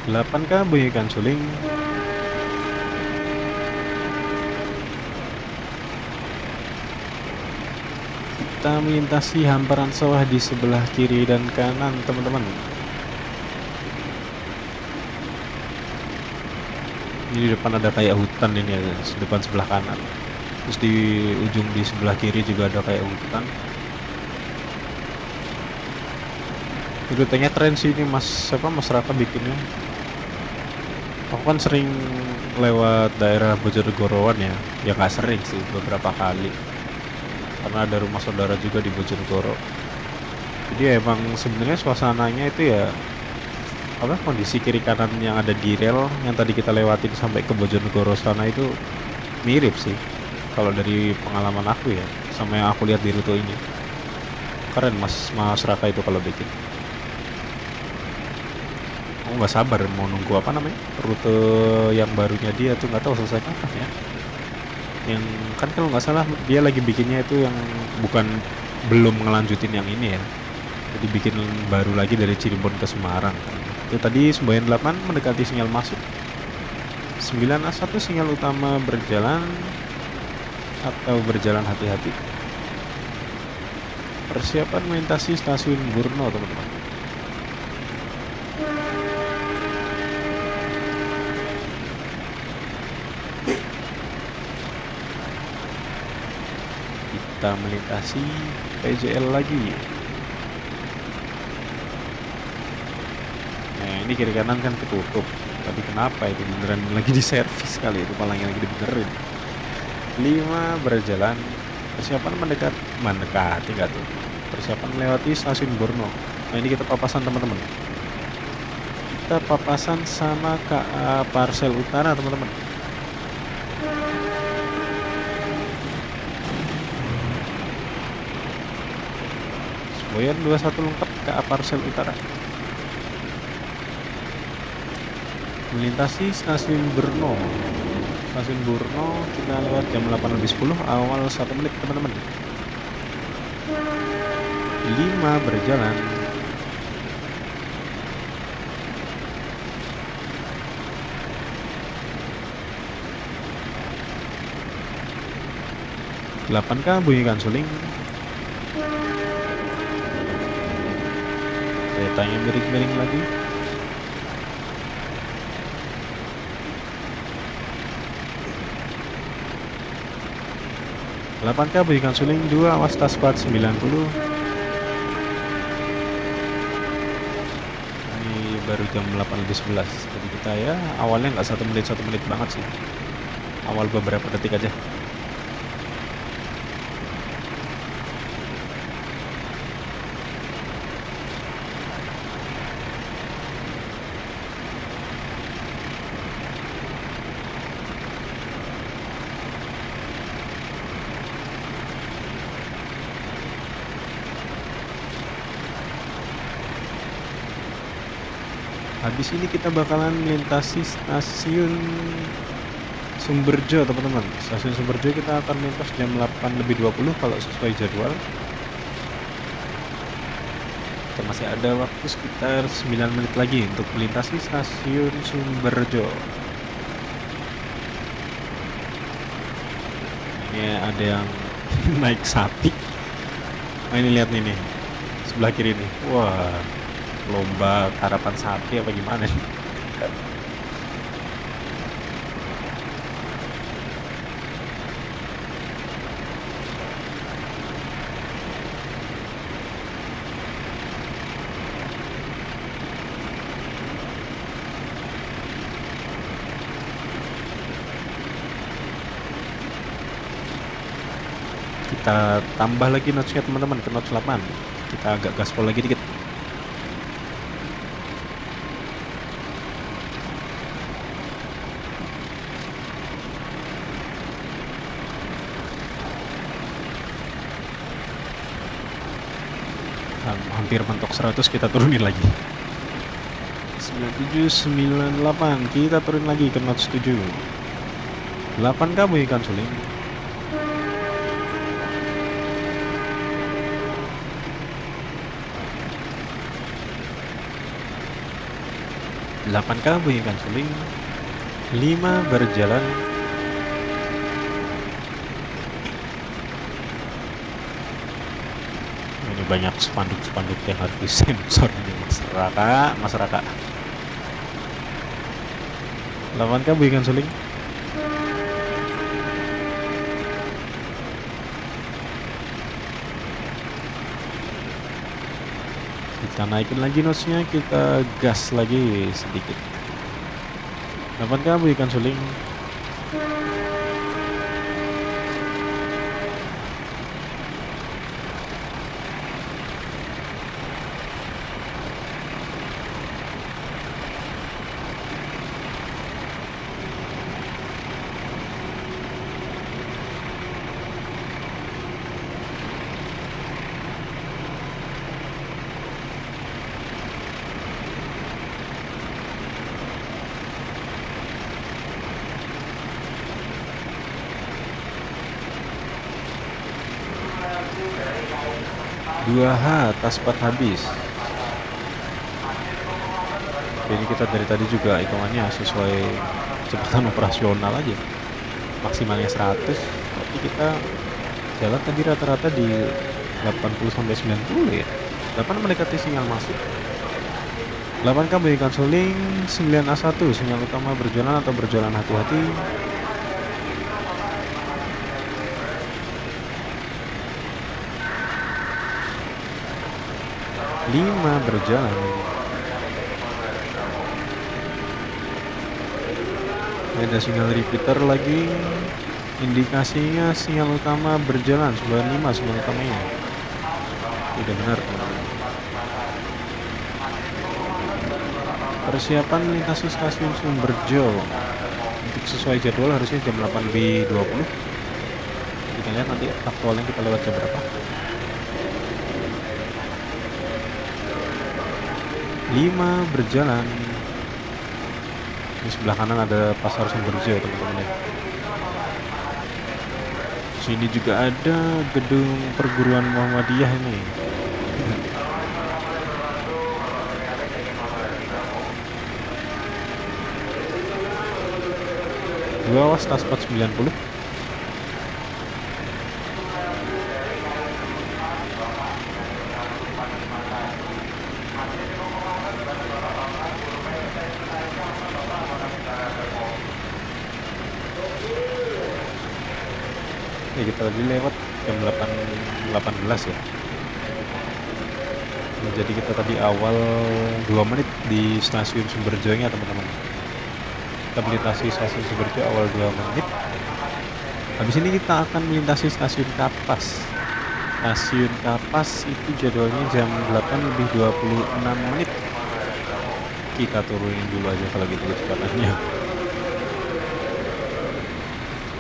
Delapan kebaikan suling. Kita melintasi hamparan sawah di sebelah kiri dan kanan, teman-teman. Ini di depan ada kayak hutan ini ya, depan sebelah kanan. Terus di ujung di sebelah kiri juga ada kayak hutan. Rutenya keren sih ini, Mas Raka bikinnya. Aku kan sering lewat daerah Bojonegoroan ya. Ya nggak sering sih, beberapa kali. Karena ada rumah saudara juga di Bojonegoro. Jadi emang sebenarnya suasananya itu ya kondisi kiri kanan yang ada di rel yang tadi kita lewatin sampai ke Bojonegoro sana itu mirip sih kalau dari pengalaman aku ya, sama yang aku lihat di rute ini. Keren Mas Raka itu kalau bikin. Aku nggak sabar mau nunggu rute yang barunya dia tuh, nggak tahu selesai kapan ya. Yang kan kalau nggak salah dia lagi bikinnya itu yang belum ngelanjutin yang ini ya, jadi bikin baru lagi dari Cirebon ke Semarang. Itu tadi 98 mendekati sinyal masuk. 9A1 sinyal utama berjalan atau berjalan hati-hati. Persiapan melintasi stasiun Burno, teman-teman. Kita melintasi PJL lagi. Nah, ini kiri kanan kan ketutup. Tapi kenapa itu beneran lagi di servis kali itu, palangnya lagi dibenerin. 5 berjalan. Persiapan mendekati nggak tuh? Persiapan melewati stasiun Borno. Nah ini kita papasan teman-teman. Kita papasan sama KA Parsel Utara teman-teman. Semboyan 21 lengkap KA Parsel Utara. Melintasi stasiun Borno. Stasiun Borno kita lewat jam 8:10 awal 1 menit teman-teman. 5 berjalan. Delapan K bunyikan suling. Keretanya miring-miring lagi. 8K bunyikan suling 2 awas taspat 90. Ini baru jam 8:11. Jadi kita ya awalnya nggak 1 menit banget sih. Awal beberapa detik aja. Habis ini kita bakalan melintasi stasiun Sumberjo teman-teman. Stasiun Sumberjo kita akan melintas jam 8:20 kalau sesuai jadwal. Kita masih ada waktu sekitar 9 menit lagi untuk melintasi stasiun Sumberjo. Ini ada yang naik sapi. Nah ini lihat nih sebelah kiri nih. Wah, lomba karapan sapi apa gimana nih? Kita tambah lagi notch-nya teman-teman ke notch 8. Kita agak gaspol lagi dikit. Hampir mentok 100, kita turunin lagi. 97, 98, kita turun lagi ke notch 7. 8K bunyikan suling. 8K bunyikan suling. 5 berjalan. Ini banyak spanduk-spanduk yang harus disensor nih masyarakat. 8K bunyikan suling. Kita naikin lagi notch-nya, kita gas lagi sedikit. 8K bunyikan suling. Dua H taspat habis. Ini kita dari tadi juga hitungannya sesuai kecepatan operasional aja, maksimalnya 100, tapi kita jalan tadi rata-rata di 80-90 ya. 8 mendekati sinyal masuk. 8K bunyikan suling. 9A1 sinyal utama berjalan atau berjalan hati-hati. 5 berjalan. Ada sinyal repeater lagi. Indikasinya sinyal utama berjalan 95 sinyal utamanya. Tidak benar teman-teman. Persiapan melintasi stasiun Sumberjo. Untuk sesuai jadwal harusnya jam 8 lebih 20. Kita lihat nanti aktualnya kita lewat jam berapa. 5 berjalan. Di sebelah kanan ada pasar Sumberjo teman-teman ya. Sini juga ada gedung perguruan Muhammadiyah ini. Dua awas tas 490. Ya, kita tadi lewat jam 8.18 ya. Nah, jadi kita tadi awal 2 menit di stasiun Sumberjo nya teman-teman. Kita melintasi stasiun Sumberjo awal 2 menit. Habis ini kita akan melintasi stasiun Kapas. Stasiun Kapas itu jadwalnya jam 8 lebih 26 menit. Kita turunin dulu aja kalau gitu kecepatannya.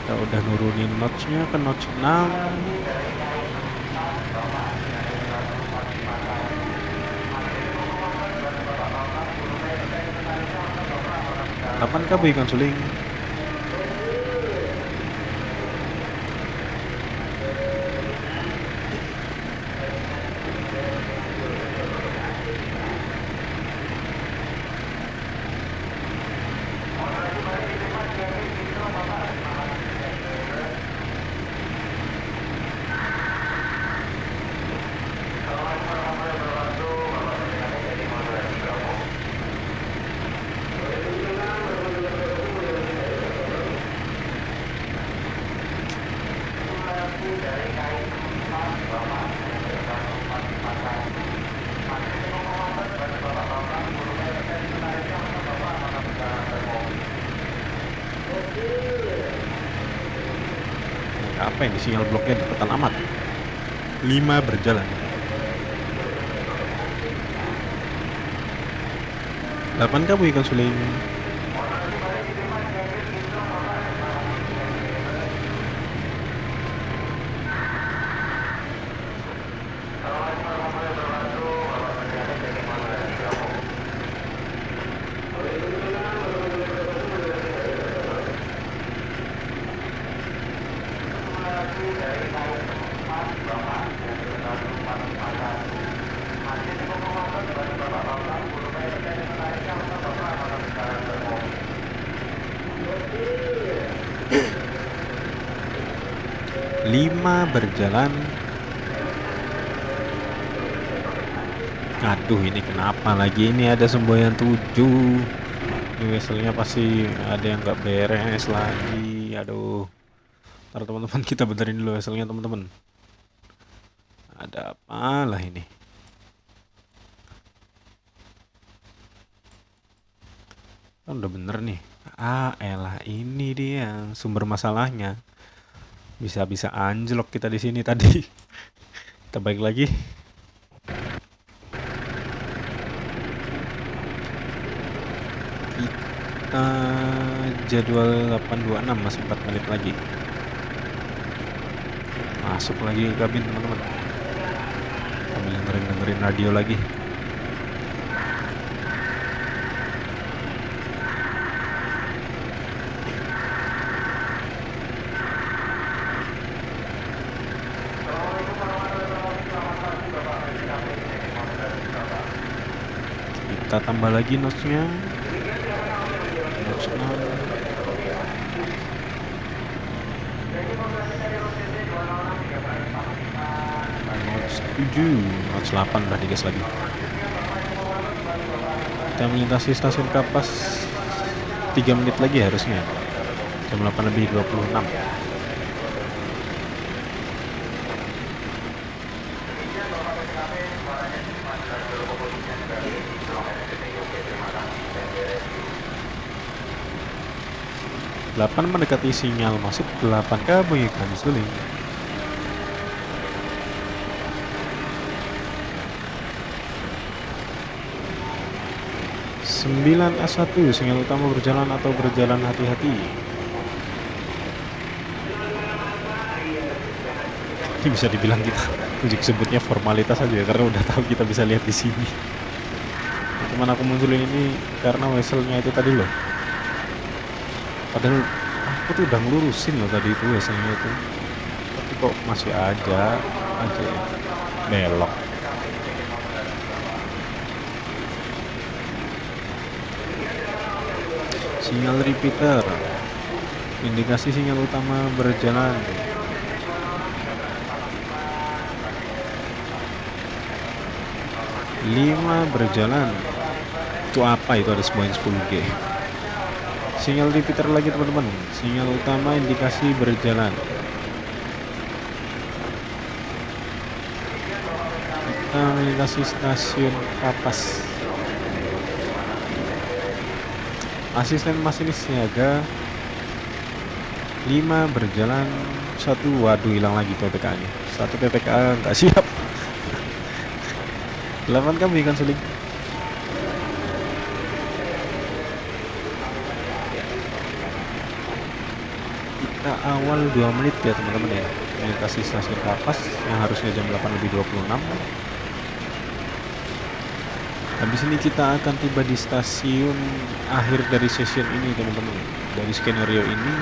Kita udah nurunin notch-nya ke notch 6. Kapan kah ikan suling? Apa ini sinyal bloknya deketan amat. 5 berjalan. 8 kamu ikan suling. Lima berjalan. Aduh, ini kenapa lagi? Ini ada semboyan 7. Ini weselnya pasti ada yang nggak beres lagi. Aduh, ntar teman-teman kita benerin dulu weselnya teman-teman. Ada apa lah ini? Kan udah bener nih. Elah, ini dia sumber masalahnya. Bisa-bisa anjlok kita di sini tadi. Kita balik lagi. Kita jadwal 8.26 masih 4 menit lagi. Masuk lagi ke kabin teman-teman. Sambil dengerin radio lagi. Kita tambah lagi notch-nya. Notch 6. Notch 7. Notch 8 udah digas lagi. Kita melintasi stasiun Kapas 3 menit lagi harusnya. Jam 8 lebih 26. 8 mendekati sinyal masuk, 8K bunyikan suling. 9A1 sinyal utama berjalan atau berjalan hati-hati. Ini bisa dibilang kita sebutnya formalitas aja ya, karena udah tahu kita bisa lihat di sini. Cuman aku munculin ini karena wesselnya itu tadi loh. Padahal aku tuh udah ngelurusin loh tadi itu wesselnya itu. Tapi kok masih aja ya, belok. Sinyal repeater, indikasi sinyal utama berjalan. Lima berjalan. Itu apa itu, ada semuanya 10G. Sinyal repeater lagi teman-teman. Sinyal utama indikasi berjalan. Kita melintasi stasiun Kapas. Asisten masinis siaga 5 berjalan 1. Waduh, hilang lagi PPK-nya. 1 PPK nggak siap. 8K berikan suling. Kita awal 2 menit ya teman-teman ya, melintasi stasiun Kapas yang harusnya jam 8:26. Habis ini kita akan tiba di stasiun akhir dari session ini teman-teman, dari skenario ini,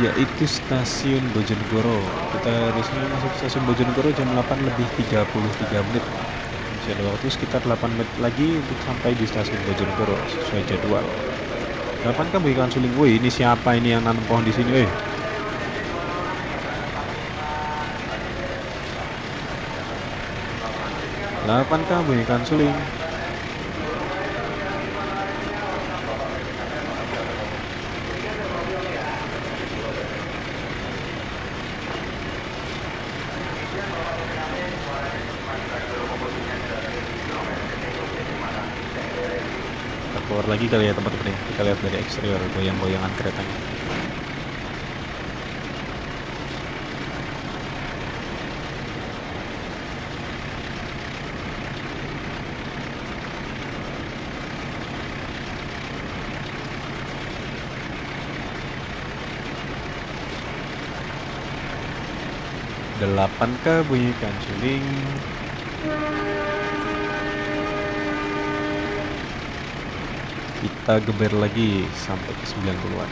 yaitu stasiun Bojonegoro. Kita di sini masuk stasiun Bojonegoro jam 8:33 menit. Masih ada waktu sekitar 8 menit lagi untuk sampai di stasiun Bojonegoro sesuai jadwal. 8K berikan suling. Woi, ini siapa ini yang nanam pohon di sini? 8K bunyikan suling. Kita keluar lagi kali ya teman-teman ya. Kita lihat dari eksterior goyang-goyangan keretanya. Delapan K bunyikan suling. Kita geber lagi sampai ke 90-an.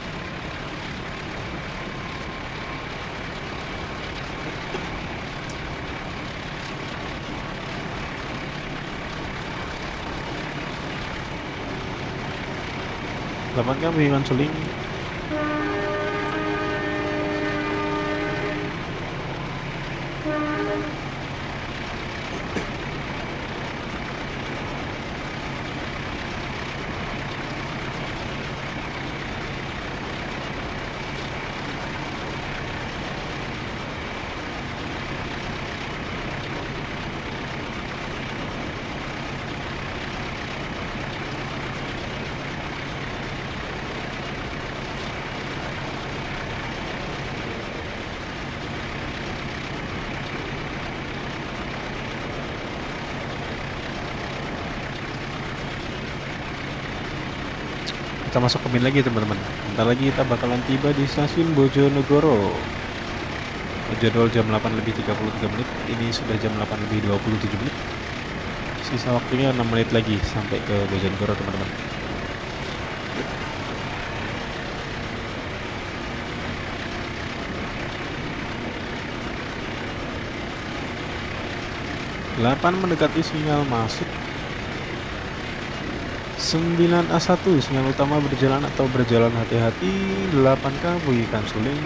Delapan K bunyikan suling. Kita masuk ke bin lagi teman-teman. Bentar lagi kita bakalan tiba di stasiun Bojonegoro. Jadwal jam 8:33 menit. Ini sudah jam 8:27 menit. Sisa waktunya 6 menit lagi sampai ke Bojonegoro teman-teman. Delapan mendekati sinyal masuk. 9A1 sinyal utama berjalan atau berjalan hati-hati. 8K bunyikan suling.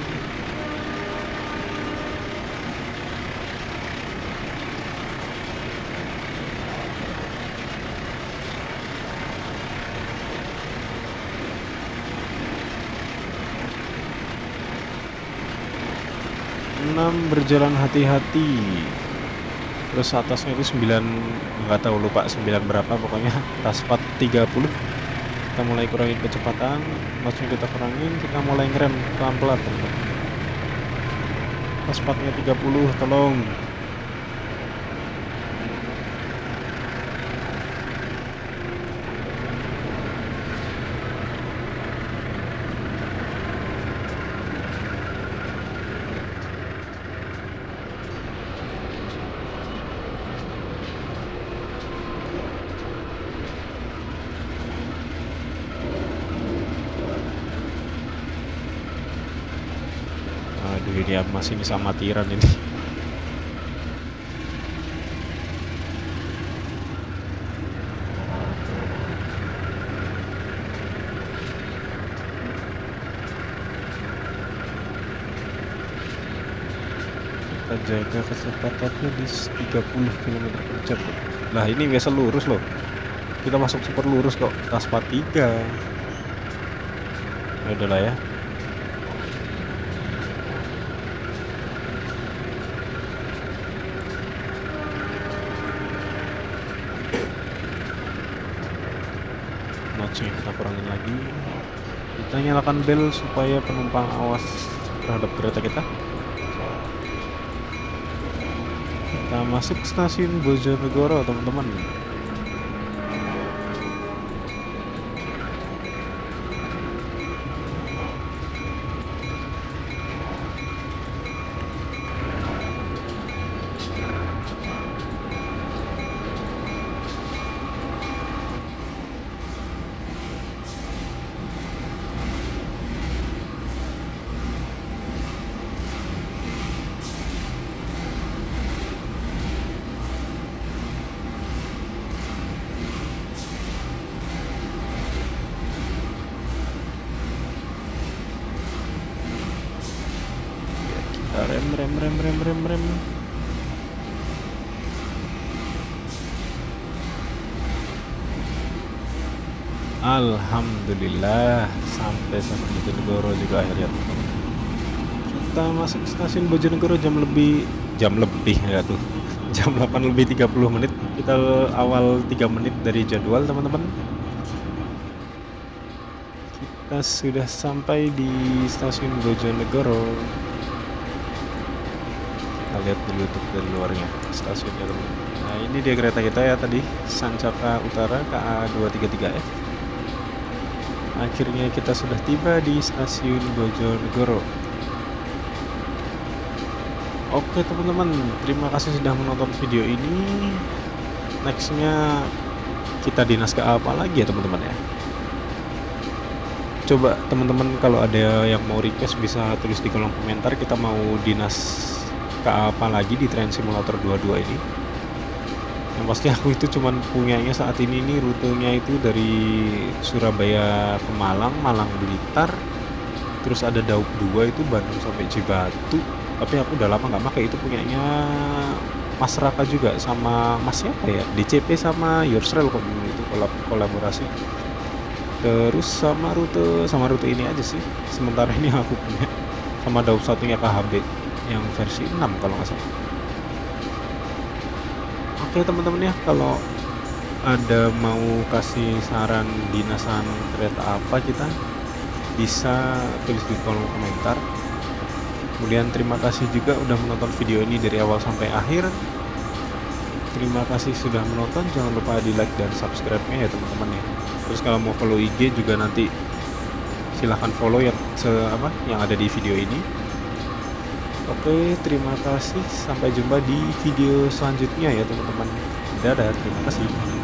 Enam berjalan hati-hati. Terus atasnya itu 9, nggak tahu, lupa 9 berapa, pokoknya Raspat 30. Kita mulai kurangin kecepatan, langsung kita kurangin, kita mulai ngerem pelan-pelan teman-teman. Spatnya 30, tolong. Aduh, dia masih bisa matiran ini. Kita jaga kecepatannya di 30 km/jam. Nah, ini biasa lurus loh. Kita masuk super lurus kok, Taspa 3. Ya udahlah ya. Notchnya kita kurangin lagi. Kita nyalakan bel supaya penumpang awas terhadap kereta kita. Kita masuk stasiun Bojonegoro teman-teman. Rem. Alhamdulillah sampai Bojonegoro juga akhirnya. Kita masuk stasiun Bojonegoro jam lebih ya tuh. Jam 8:30. Kita awal 3 menit dari jadwal teman-teman. Kita sudah sampai di stasiun Bojonegoro. Kita lihat dulu tuh dari luarnya stasiunnya teman. Nah, ini dia kereta kita ya tadi, Sancaka Utara KA233F. Akhirnya kita sudah tiba di stasiun Bojonegoro. Oke teman-teman, terima kasih sudah menonton video ini. Nextnya kita dinas ke apa lagi ya teman-teman ya. Coba teman-teman kalau ada yang mau request bisa tulis di kolom komentar, kita mau dinas ke apa lagi di Train Simulator 22 ini. Yang pasti aku itu cuman punyanya saat ini nih, rutenya itu dari Surabaya ke Malang, Malang Blitar, terus ada Daup 2 itu Bandung sampai Cibatu. Tapi aku udah lama nggak pakai, itu punyanya Mas Raka juga sama Mas siapa ya, DCP sama Yourself itu kolaborasi. Terus sama rute ini aja sih sementara ini aku punya, sama Daup satunya KHB yang versi 6 kalau nggak salah. Oke teman-teman ya, kalau ada mau kasih saran dinasan kereta apa, kita bisa tulis di kolom komentar. Kemudian terima kasih juga udah menonton video ini dari awal sampai akhir. Terima kasih sudah menonton, jangan lupa di like dan subscribe-nya ya teman-teman ya. Terus kalau mau follow IG juga nanti silahkan follow yang ada di video ini. Oke, terima kasih. Sampai jumpa di video selanjutnya ya teman-teman. Dadah, terima kasih.